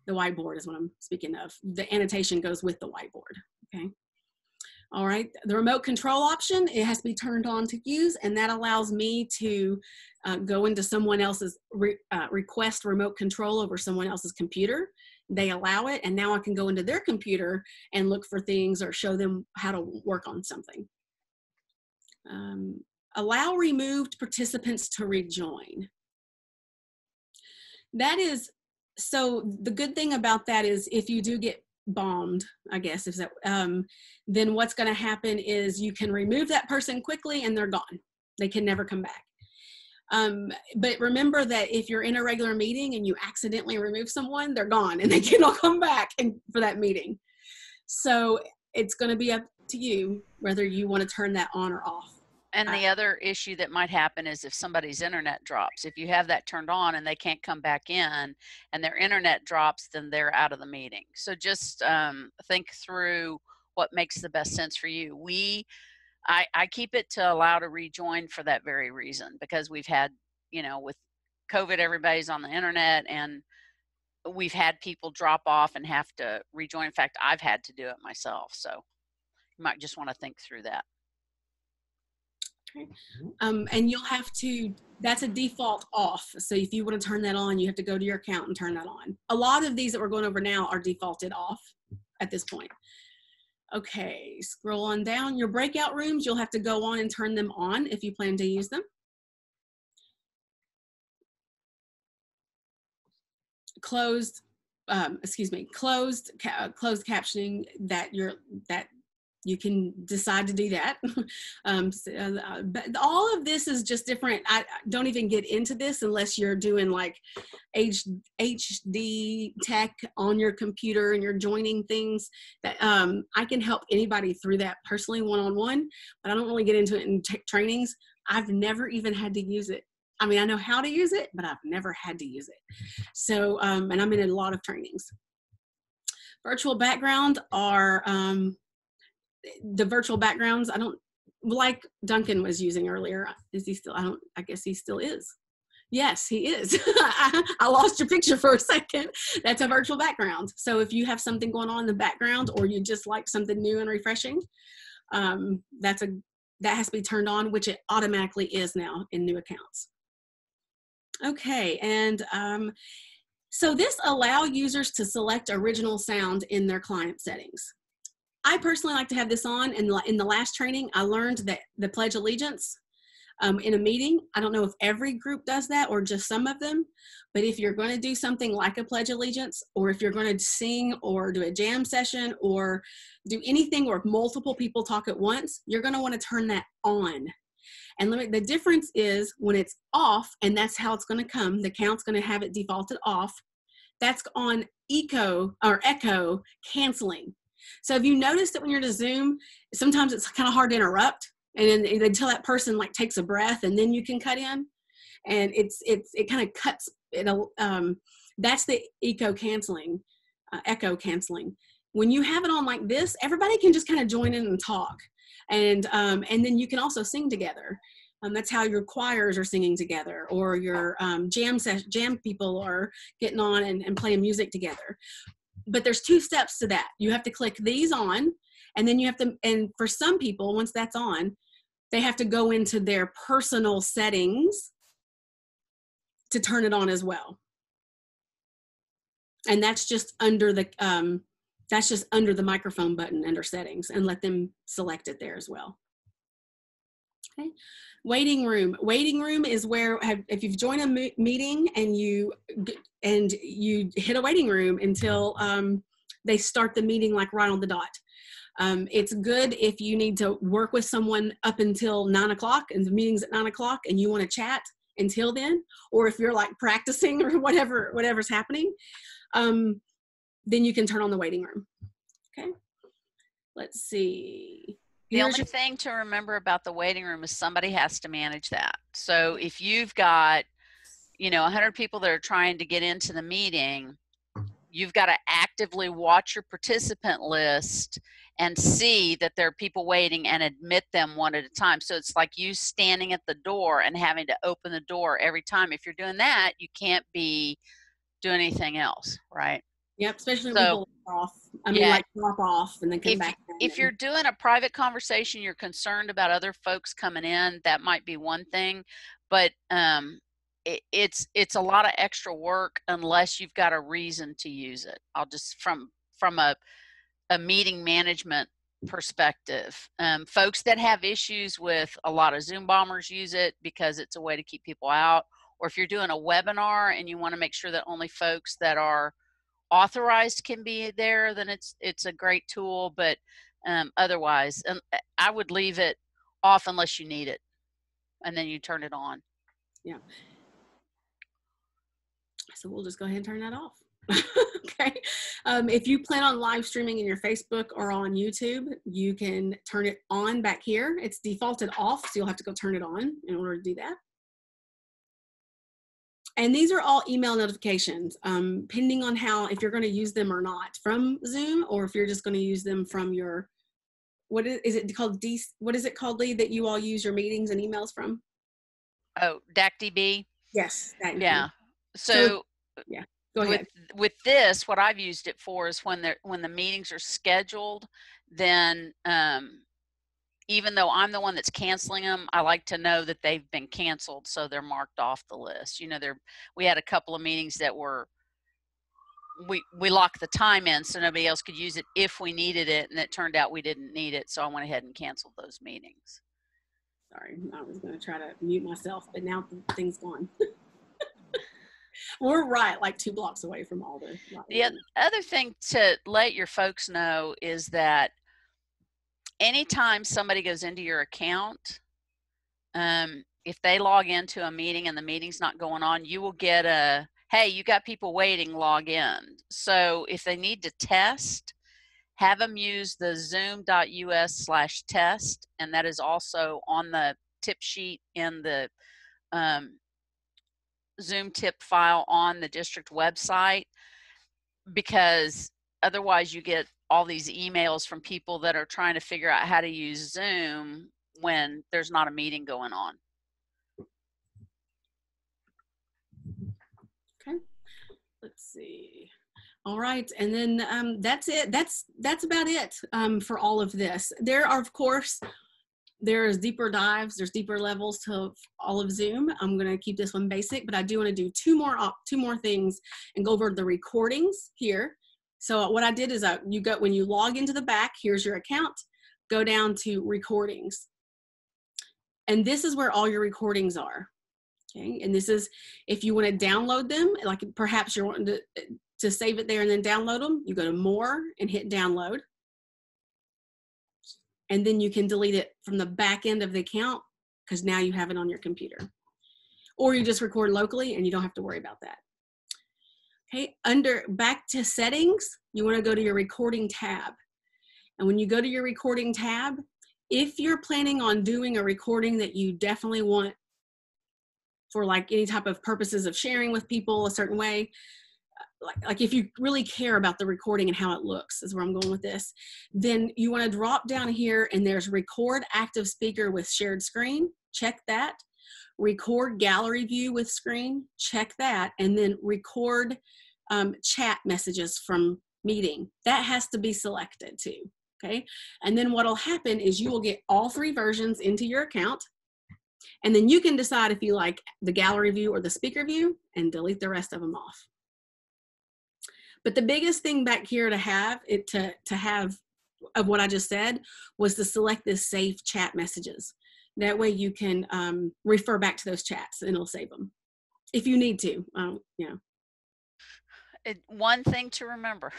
The whiteboard is what I'm speaking of. The annotation goes with the whiteboard, okay? All right, the remote control option, it has to be turned on to use, and that allows me to go into someone else's, request remote control over someone else's computer. They allow it, and now I can go into their computer and look for things or show them how to work on something. Allow removed participants to rejoin. That is, so the good thing about that is if you do get bombed, I guess, is that, then what's going to happen is you can remove that person quickly and they're gone. They can never come back. But remember that if you're in a regular meeting and you accidentally remove someone, they're gone and they cannot come back for that meeting. So it's going to be up to you whether you want to turn that on or off. And the other issue that might happen is if somebody's internet drops. If you have that turned on and they can't come back in and their internet drops, then they're out of the meeting. So just think through what makes the best sense for you. I keep it to allow to rejoin for that very reason, because we've had, with COVID, everybody's on the internet and we've had people drop off and have to rejoin. In fact, I've had to do it myself. So you might just want to think through that. Okay. And you'll have to, that's a default off. So if you want to turn that on, you have to go to your account and turn that on. A lot of these that we're going over now are defaulted off at this point. Okay, scroll on down. Your breakout rooms, you'll have to go on and turn them on if you plan to use them. Closed, excuse me, closed captioning that you can decide to do that. But all of this is just different. I don't even get into this unless you're doing like HD tech on your computer and you're joining things. That I can help anybody through that personally one-on-one, but I don't really get into it in trainings. I've never even had to use it. I mean, I know how to use it, but I've never had to use it. So, and I'm in a lot of trainings. Virtual background are, the virtual backgrounds, I don't, like Duncan was using earlier. Is he still, I guess he still is. Yes, he is. I lost your picture for a second. That's a virtual background. So if you have something going on in the background or you just like something new and refreshing, that has to be turned on, which it automatically is now in new accounts. Okay, and so this allows users to select original sound in their client settings. I personally like to have this on, and in the last training, I learned that the Pledge Allegiance in a meeting, I don't know if every group does that or just some of them, but if you're going to do something like a Pledge Allegiance, or if you're going to sing or do a jam session or do anything where multiple people talk at once, you're going to want to turn that on. And the difference is when it's off, and that's how it's going to come, the count's going to have it defaulted off, that's on echo canceling. So if you notice that when you're to Zoom, sometimes it's kind of hard to interrupt, and then until that person like takes a breath, and then you can cut in, and it kind of cuts it. That's the echo canceling. When you have it on like this, everybody can just kind of join in and talk, and then you can also sing together. That's how your choirs are singing together, or your jam people are getting on and playing music together. But there's 2 steps to that. You have to click these on, and then you have to, and for some people, once that's on, they have to go into their personal settings to turn it on as well. And that's just under the microphone button under settings, and let them select it there as well. Okay. Waiting room. Waiting room is where, if you've joined a meeting and you hit a waiting room until they start the meeting like right on the dot. It's good if you need to work with someone up until 9 o'clock and the meeting's at 9 o'clock and you want to chat until then, or if you're like practicing or whatever's happening, then you can turn on the waiting room. Okay. Let's see. The only thing to remember about the waiting room is somebody has to manage that. So if you've got, 100 people that are trying to get into the meeting, you've got to actively watch your participant list and see that there are people waiting and admit them one at a time. So it's like you standing at the door and having to open the door every time. If you're doing that, you can't be doing anything else, right? Yep, especially when people off. Like drop off and then come back. If you're doing a private conversation, you're concerned about other folks coming in, that might be one thing, but it's a lot of extra work unless you've got a reason to use it. I'll just from a meeting management perspective, folks that have issues with a lot of Zoom bombers use it because it's a way to keep people out. Or if you're doing a webinar and you want to make sure that only folks that are authorized can be there, then it's a great tool. But otherwise, I would leave it off unless you need it, and then you turn it on. Yeah. So we'll just go ahead and turn that off. Okay. If you plan on live streaming in your Facebook or on YouTube, you can turn it on back here. It's defaulted off, so you'll have to go turn it on in order to do that. And these are all email notifications, depending on if you're going to use them or not from Zoom, or if you're just going to use them from your, what is it called, Lee, that you all use your meetings and emails from? Oh, DACDB? Yes. Yeah. So yeah, go ahead. With this, what I've used it for is when the meetings are scheduled, then even though I'm the one that's canceling them, I like to know that they've been canceled, so they're marked off the list. We had a couple of meetings that we locked the time in so nobody else could use it if we needed it, and it turned out we didn't need it, so I went ahead and canceled those meetings. Sorry, I was going to try to mute myself, but now the thing's gone. We're right like 2 blocks away from all the. The other thing to let your folks know is that anytime somebody goes into your account, if they log into a meeting and the meeting's not going on, you will get a, hey, you got people waiting, log in. So if they need to test, have them use the zoom.us/test, and that is also on the tip sheet in the Zoom tip file on the district website, because otherwise you get all these emails from people that are trying to figure out how to use Zoom when there's not a meeting going on. Okay, let's see. All right, and then that's it. That's about it for all of this. There are, of course, there's deeper dives, there's deeper levels to all of Zoom. I'm going to keep this one basic, but I do want to do two more things and go over the recordings here. So what I did is when you log into the back, here's your account, go down to recordings. And this is where all your recordings are. Okay, and this is if you want to download them, like perhaps you're wanting to save it there and then download them, you go to more and hit download. And then you can delete it from the back end of the account because now you have it on your computer. Or you just record locally and you don't have to worry about that. Okay, back to settings, you want to go to your recording tab. And when you go to your recording tab, if you're planning on doing a recording that you definitely want for like any type of purposes of sharing with people a certain way, like if you really care about the recording and how it looks, is where I'm going with this, then you want to drop down here and there's record active speaker with shared screen, check that. Record gallery view with screen, check that. And then record chat messages from meeting. That has to be selected too, okay? And then what'll happen is you will get all 3 versions into your account, and then you can decide if you like the gallery view or the speaker view and delete the rest of them off. But the biggest thing back here to have of what I just said was to select this save chat messages. That way you can refer back to those chats and it'll save them if you need to. Yeah. One thing to remember,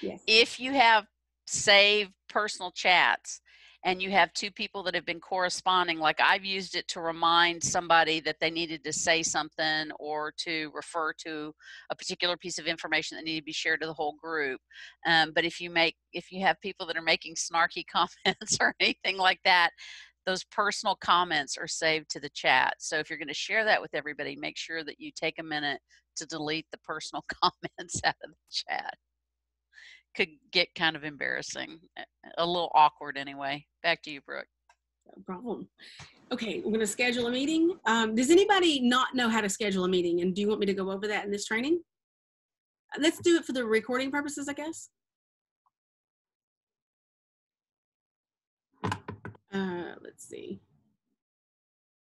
yes. If you have saved personal chats and you have 2 people that have been corresponding, like I've used it to remind somebody that they needed to say something or to refer to a particular piece of information that needed to be shared to the whole group. But if you have people that are making snarky comments or anything like that, those personal comments are saved to the chat. So if you're going to share that with everybody, make sure that you take a minute to delete the personal comments out of the chat. Could get kind of embarrassing, a little awkward anyway. Back to you, Brooke. No problem. Okay, we're going to schedule a meeting. Does anybody not know how to schedule a meeting? And do you want me to go over that in this training? Let's do it for the recording purposes, I guess. Let's see.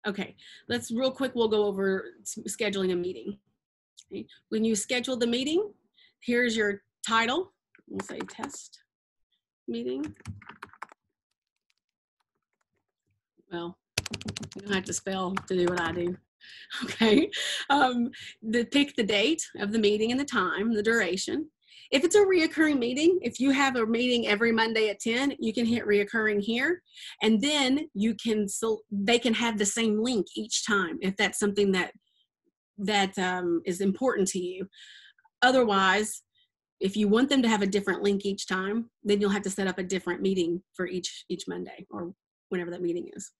Okay, let's real quick, we'll go over scheduling a meeting. Okay. When you schedule the meeting, here's your title. We'll say test meeting. Well, you don't have to spell to do what I do. Okay. Pick the date of the meeting and the time, the duration. If it's a reoccurring meeting, if you have a meeting every Monday at 10, you can hit reoccurring here, and then you can, so they can have the same link each time if that's something that is important to you. Otherwise, if you want them to have a different link each time, then you'll have to set up a different meeting for each Monday or whenever that meeting is.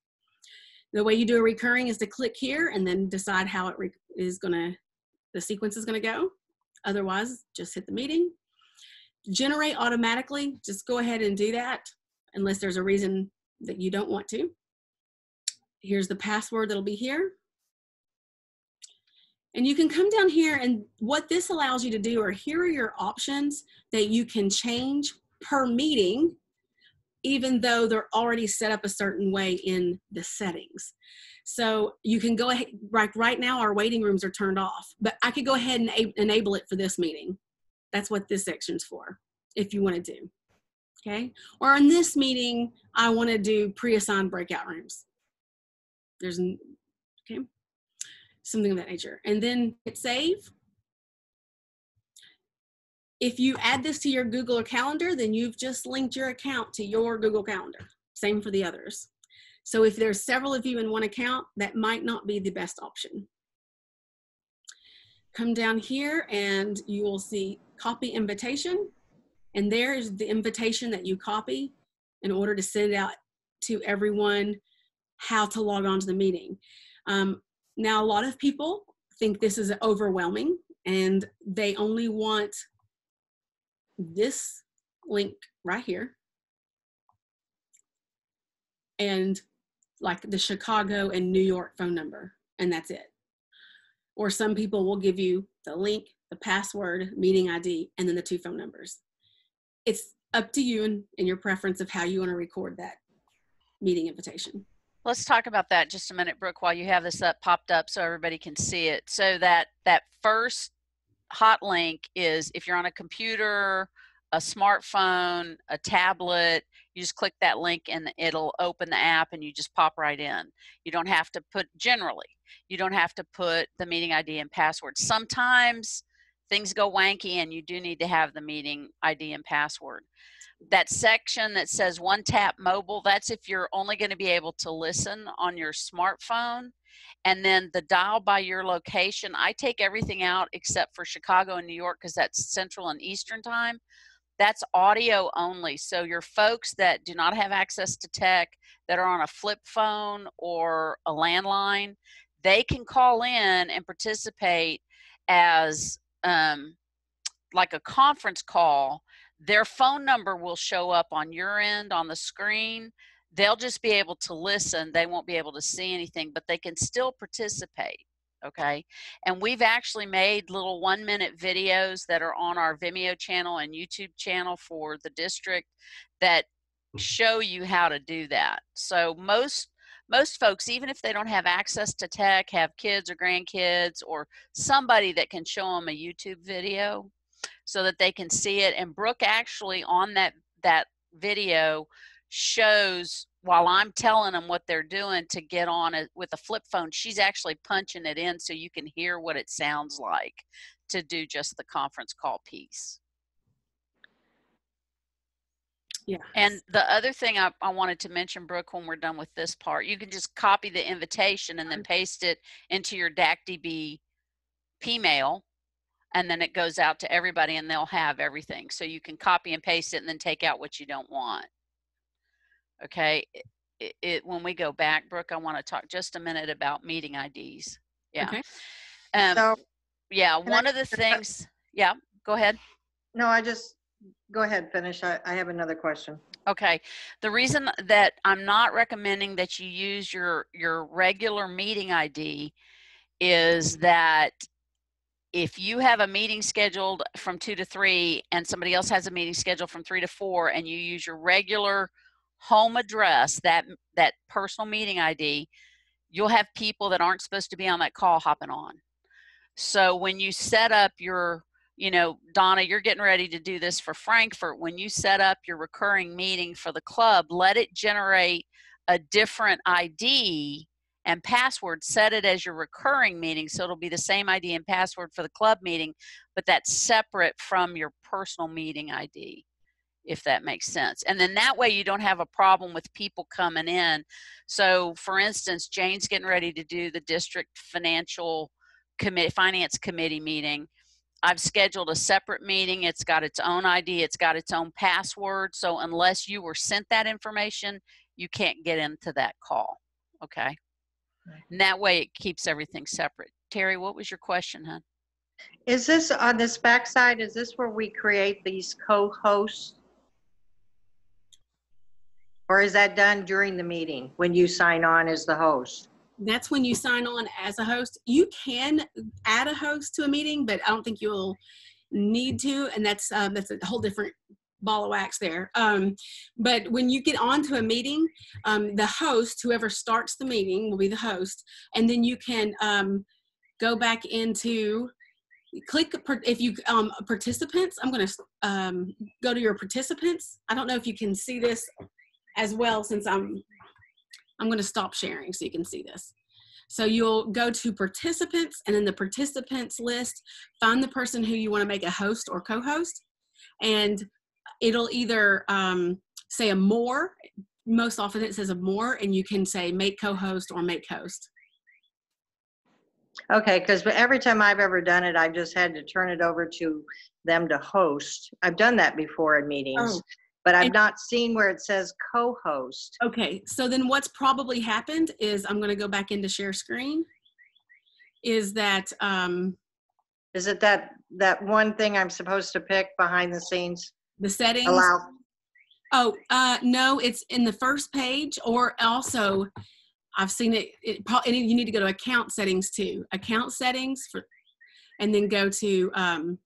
The way you do a recurring is to click here and then decide how it the sequence is gonna go. Otherwise, just hit the meeting. Generate automatically, just go ahead and do that unless there's a reason that you don't want to. Here's the password that'll be here. And you can come down here, and what this allows you to do, or here are your options that you can change per meeting, even though they're already set up a certain way in the settings. So you can go ahead, right now our waiting rooms are turned off, but I could go ahead and enable it for this meeting. That's what this section's for, if you want to do, okay? Or in this meeting, I want to do pre-assigned breakout rooms. Okay. something of that nature. And then hit save. If you add this to your Google Calendar, then you've just linked your account to your Google Calendar. Same for the others. So if there's several of you in one account, that might not be the best option. Come down here and you will see copy invitation. And there is the invitation that you copy in order to send out to everyone how to log on to the meeting. Now, a lot of people think this is overwhelming and they only want this link right here and like the Chicago and New York phone number, and that's it. Or some people will give you the link, the password, meeting ID, and then the 2 phone numbers. It's up to you and your preference of how you want to record that meeting invitation. Let's talk about that just a minute, Brooke, while you have this popped up so everybody can see it. So that first hot link is if you're on a computer, a smartphone, a tablet, you just click that link and it'll open the app and you just pop right in. You don't have to put, generally, you don't have to put the meeting ID and password. Sometimes things go wanky and you do need to have the meeting ID and password. That section that says one tap mobile, that's if you're only going to be able to listen on your smartphone. And then the dial by your location, I take everything out except for Chicago and New York because that's Central and Eastern time. That's audio only. So your folks that do not have access to tech, that are on a flip phone or a landline, they can call in and participate as like a conference call. Their phone number will show up on your end on the screen. They'll just be able to listen. They won't be able to see anything, but they can still participate. Okay. And we've actually made little 1-minute videos that are on our Vimeo channel and YouTube channel for the district that show you how to do that. So most folks, even if they don't have access to tech, have kids or grandkids or somebody that can show them a YouTube video so that they can see it. And Brooke actually on that video shows, while I'm telling them what they're doing to get on it with a flip phone, she's actually punching it in so you can hear what it sounds like to do just the conference call piece. Yeah. And the other thing I wanted to mention, Brooke, when we're done with this part, you can just copy the invitation and then paste it into your DACDB P-mail, and then it goes out to everybody and they'll have everything. So you can copy and paste it and then take out what you don't want. Okay. When we go back, Brooke, I want to talk just a minute about meeting IDs. Yeah. Okay. So, yeah, one of the things, yeah, go ahead. No, go ahead, finish. I have another question. Okay. The reason that I'm not recommending that you use your regular meeting ID is that if you have a meeting scheduled from 2 to 3 and somebody else has a meeting scheduled from 3 to 4 and you use your regular home address, that personal meeting ID, you'll have people that aren't supposed to be on that call hopping on. So when you set up your, Donna, you're getting ready to do this for Frankfurt. When you set up your recurring meeting for the club, let it generate a different ID and password. Set it as your recurring meeting, so it'll be the same ID and password for the club meeting, but that's separate from your personal meeting ID, if that makes sense. And then that way you don't have a problem with people coming in. So for instance, Jane's getting ready to do the district finance committee meeting. I've scheduled a separate meeting. It's got its own ID. It's got its own password. So unless you were sent that information, you can't get into that call. Okay. And that way it keeps everything separate. Terry, what was your question, hon? Is this on this backside? Is this where we create these co-hosts? Or is that done during the meeting when you sign on as the host? That's when you sign on as a host. You can add a host to a meeting, but I don't think you'll need to. And that's a whole different ball of wax there. But when you get onto a meeting, the host, whoever starts the meeting, will be the host. And then you can go back into, click, if you, participants, I'm going to go to your participants. I don't know if you can see this as well, since I'm going to stop sharing so you can see this. So you'll go to participants, and in the participants list, find the person who you want to make a host or co-host, and it'll either say a more. Most often it says a more, and you can say make co-host or make host. Okay, because every time I've ever done it, I've just had to turn it over to them to host. I've done that before in meetings, but I've not seen where it says co-host. Okay, so then what's probably happened is, I'm going to go back into share screen, is that is it that one thing I'm supposed to pick behind the scenes? The settings? Allow. Oh, no, it's in the first page, or also I've seen it, you need to go to account settings too. Account settings, and then go to,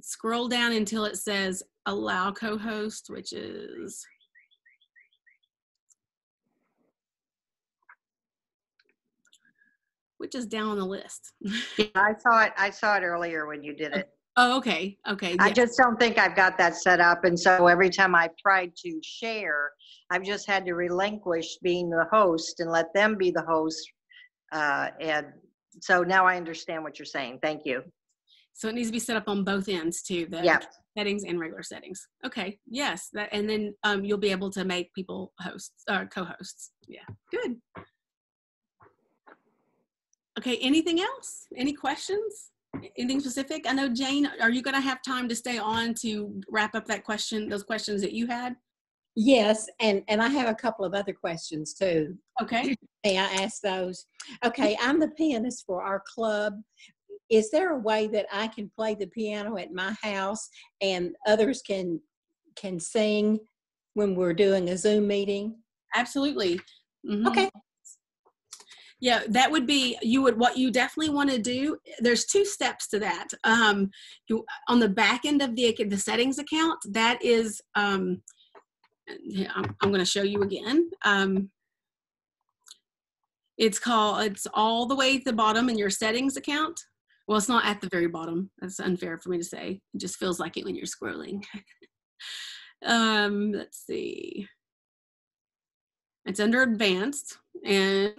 scroll down until it says allow co-host, which is, down on the list. Yeah, I saw it earlier when you did it. Oh, okay. Okay. I yeah. just don't think I've got that set up. And so every time I've tried to share, I've just had to relinquish being the host and let them be the host. And so now I understand what you're saying. Thank you. So it needs to be set up on both ends too, the settings and regular settings. Okay. Yes. And then you'll be able to make people hosts, co-hosts. Yeah. Good. Okay. Anything else? Any questions? Anything specific? I know, Jane, are you going to have time to stay on to wrap up those questions that you had? Yes, and I have a couple of other questions too. Okay. May I ask those? Okay, I'm the pianist for our club. Is there a way that I can play the piano at my house and others can sing when we're doing a Zoom meeting? Absolutely. Mm-hmm. Okay. Yeah, that would be, what you definitely want to do, there's 2 steps to that. On the back end of the settings account, that is, I'm going to show you again. It's all the way at the bottom in your settings account. Well, it's not at the very bottom. That's unfair for me to say. It just feels like it when you're scrolling. Let's see. It's under advanced, and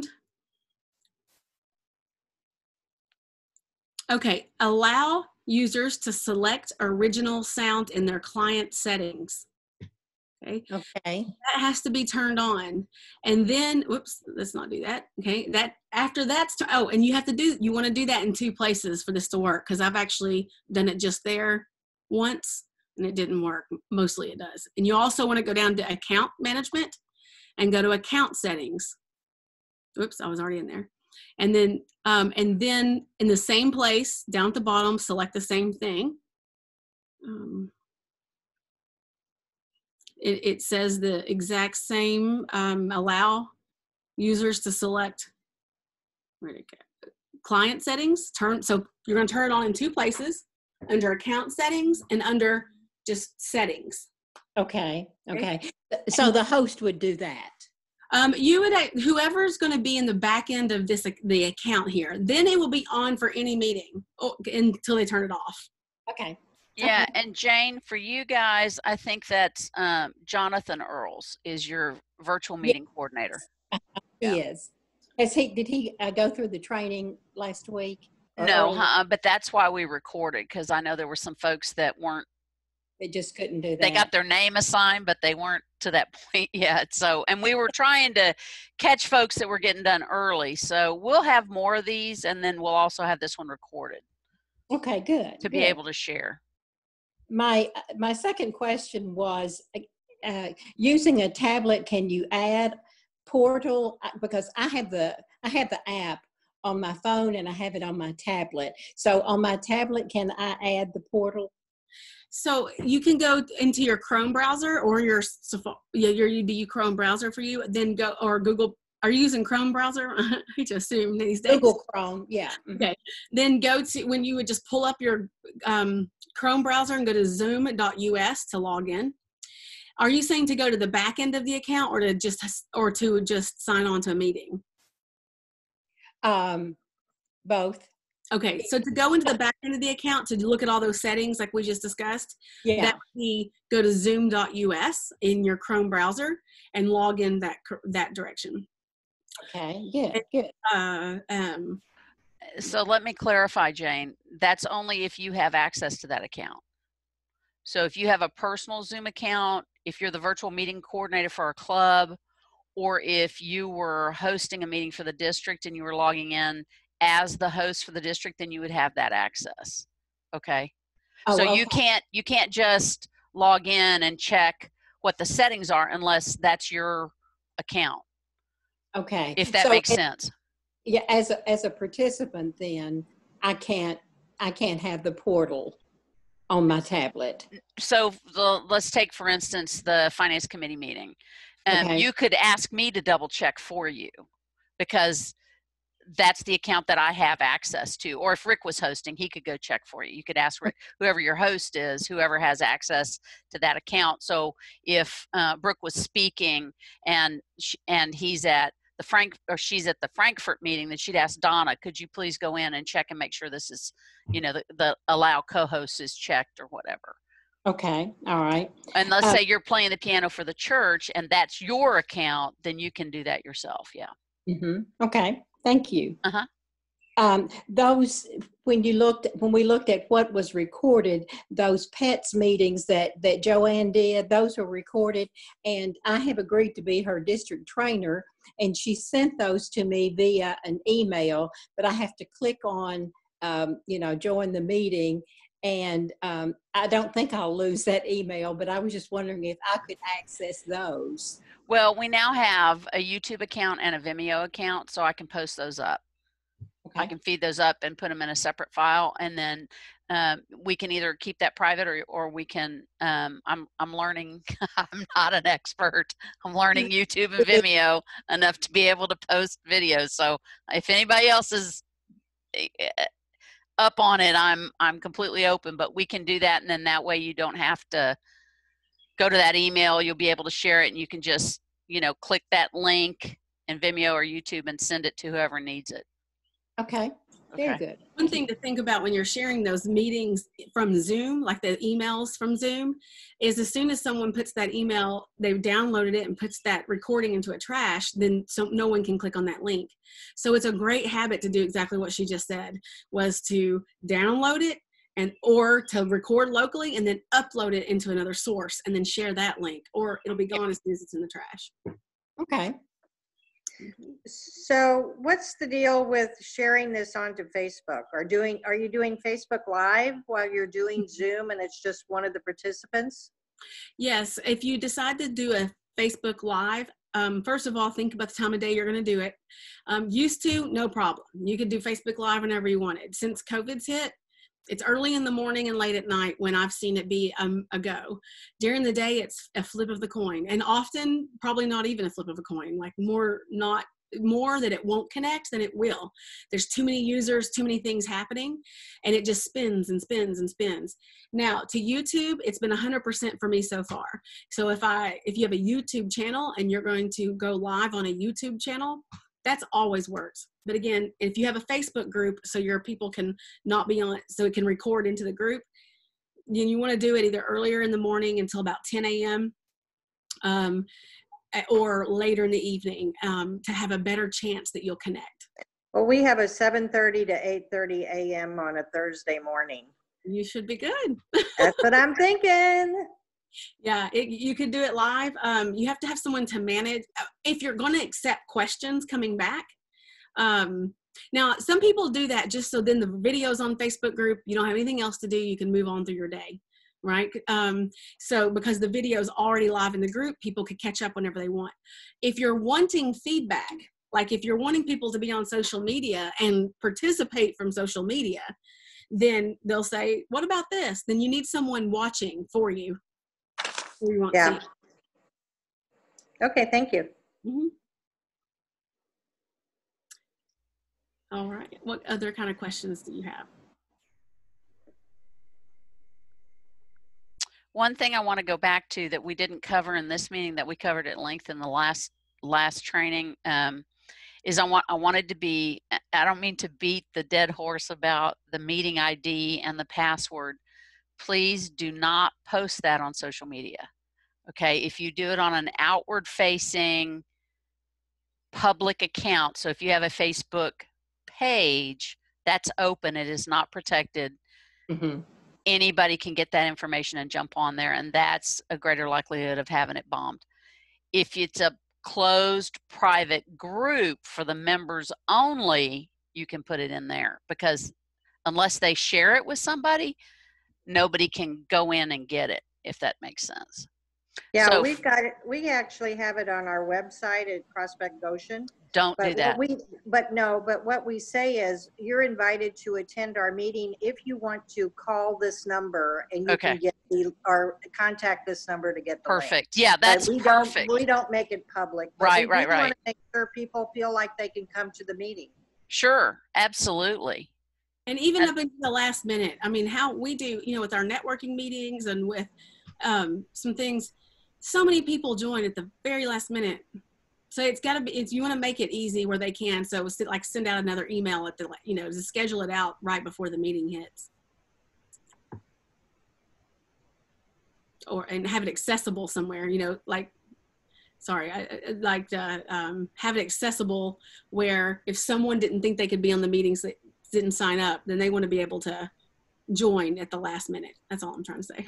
okay, allow users to select original sound in their client settings. Okay. Okay. That has to be turned on. And then, whoops, let's not do that. Okay. After that's, and you want to do that in 2 places for this to work, because I've actually done it just there once and it didn't work. Mostly it does. And you also want to go down to account management and go to account settings. Oops, I was already in there. And then in the same place down at the bottom, select the same thing. It says the exact same, allow users to select, where'd it go? Client settings. So you're going to turn it on in 2 places, under account settings and under just settings. Okay. So the host would do that. You would, whoever's going to be in the back end of the account here, then it will be on for any meeting until they turn it off. Okay. Yeah, and Jane, for you guys, I think that's Jonathan Earls is your virtual meeting coordinator. He is. Did he go through the training last week? No, but that's why we recorded, because I know there were some folks that weren't. They just couldn't do that. They got their name assigned, but they weren't to that point yet. So, and we were trying to catch folks that were getting done early. So we'll have more of these, and then we'll also have this one recorded. Okay, good. To be able to share. My second question was, using a tablet, can you add portal? Because I have the app on my phone and I have it on my tablet. So on my tablet, can I add the portal? So you can go into your Chrome browser or your Chrome browser for you, then go, or Google. Are you using Chrome browser? I just assume these days. Google Chrome, yeah. Okay. Then go to, when you would just pull up your Chrome browser and go to zoom.us to log in. Are you saying to go to the back end of the account or to just sign on to a meeting? Both. Okay, so to go into the back end of the account to look at all those settings like we just discussed, that would be go to zoom.us in your Chrome browser and log in that direction. Okay, good, good. So let me clarify, Jane. That's only if you have access to that account. So if you have a personal Zoom account, if you're the virtual meeting coordinator for a club, or if you were hosting a meeting for the district and you were logging in as the host for the district, then you would have that access. Okay. Oh, So okay. you can't just log in and check what the settings are unless that's your account. Okay. If that So makes sense. yeah, as a participant, then I can't have the portal on my tablet. So let's take, for instance, the finance committee meeting. Okay. You could ask me to double check for you because that's the account that I have access to. Or if Rick was hosting, he could go check for you. You could ask Rick, whoever your host is, whoever has access to that account. So if Brooke was speaking and he's at the she's at the Frankfurt meeting, then she'd ask Donna, could you please go in and check and make sure this is, the allow co-host is checked or whatever. Okay. All right. And let's say you're playing the piano for the church and that's your account, then you can do that yourself. Yeah. Mm-hmm. Okay. Thank you. Uh-huh. Those, when we looked at what was recorded, those PETS meetings that Joanne did, those were recorded, and I have agreed to be her district trainer, and she sent those to me via an email, but I have to click on, join the meeting, and I don't think I'll lose that email, but I was just wondering if I could access those. Well, we now have a YouTube account and a Vimeo account, so I can post those up. Okay. I can feed those up and put them in a separate file, and then we can either keep that private or we can. I'm learning. I'm not an expert. I'm learning YouTube and Vimeo enough to be able to post videos. So if anybody else is up on it, I'm completely open. But we can do that, and then that way you don't have to go to that email. You'll be able to share it, and you can just click that link in Vimeo or YouTube and send it to whoever needs it. Okay, very good. One thing to think about when you're sharing those meetings from Zoom, like the emails from Zoom, is as soon as someone puts that email, they've downloaded it and puts that recording into a trash, then no one can click on that link. So it's a great habit to do exactly what she just said, was to download it or to record locally and then upload it into another source and then share that link, or it'll be gone as soon as it's in the trash. Okay. So what's the deal with sharing this onto Facebook? Are you doing Facebook Live while you're doing Zoom and it's just one of the participants? Yes, if you decide to do a Facebook Live, first of all, think about the time of day you're going to do it. Used to, no problem. You could do Facebook Live whenever you wanted. Since COVID's hit, it's early in the morning and late at night when I've seen it be a go. During the day, it's a flip of the coin, and often probably not even a flip of a coin, like more that it won't connect than it will. There's too many users, too many things happening, and it just spins and spins and spins. Now to YouTube, it's been 100% for me so far. So if you have a YouTube channel and you're going to go live on a YouTube channel, that's always works. But again, if you have a Facebook group so your people can not be on it, so it can record into the group, then you want to do it either earlier in the morning until about 10 a.m. Or later in the evening to have a better chance that you'll connect. Well, we have a 7:30 to 8:30 a.m. on a Thursday morning. You should be good. That's what I'm thinking. Yeah, you could do it live. You have to have someone to manage. If you're going to accept questions coming back. Now, some people do that just so then the video's on Facebook group, you don't have anything else to do, you can move on through your day, right? So because the video is already live in the group, people could catch up whenever they want. If you're wanting feedback, like if you're wanting people to be on social media and participate from social media, then they'll say, what about this? Then you need someone watching for you. You want Yeah. to see. Okay, thank you. Mm-hmm. All right. What other kind of questions do you have? One thing I want to go back to that we didn't cover in this meeting that we covered at length in the last training is I wanted to be, I don't mean to beat the dead horse about the meeting ID and the password. Please do not post that on social media. Okay, if you do it on an outward facing public account. So if you have a Facebook page, that's open. It is not protected. Mm-hmm. Anybody can get that information and jump on there, and that's a greater likelihood of having it bombed. If it's a closed private group for the members only, you can put it in there, because unless they share it with somebody, nobody can go in and get it, if that makes sense. Yeah, So we've got it. We actually have it on our website at Prospect Goshen. don't do that. But what we say is you're invited to attend our meeting if you want to call this number and you Okay. can get or contact this number to get the link. Perfect. Yeah, that's But perfect. We don't make it public. But Right, we right, do want right. to make sure people feel like they can come to the meeting. Sure, absolutely. And even up into the last minute, I mean, how we do, you know, with our networking meetings and with some things, so many people join at the very last minute. So it's got to be, you want to make it easy where they can. So it's like send out another email at the, you know, to schedule it out right before the meeting hits. And have it accessible somewhere, you know, like, sorry, I like to have it accessible where if someone didn't think they could be on the meetings, that didn't sign up, then they want to be able to join at the last minute. That's all I'm trying to say.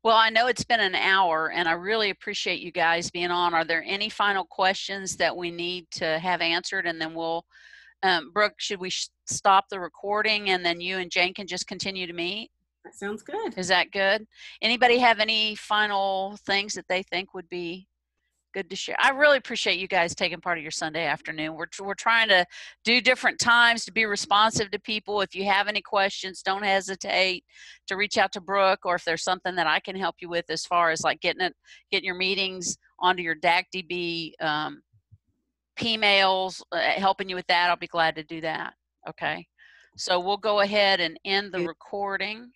Well, I know it's been an hour, and I really appreciate you guys being on. Are there any final questions that we need to have answered? And then we'll, Brooke, should we stop the recording and then you and Jane can just continue to meet? That sounds good. Is that good? Anybody have any final things that they think would be good to share? I really appreciate you guys taking part of your Sunday afternoon. We're trying to do different times to be responsive to people. If you have any questions, don't hesitate to reach out to Brooke, or if there's something that I can help you with as far as like getting your meetings onto your DACDB P-mails, helping you with that, I'll be glad to do that. Okay. So we'll go ahead and end the recording.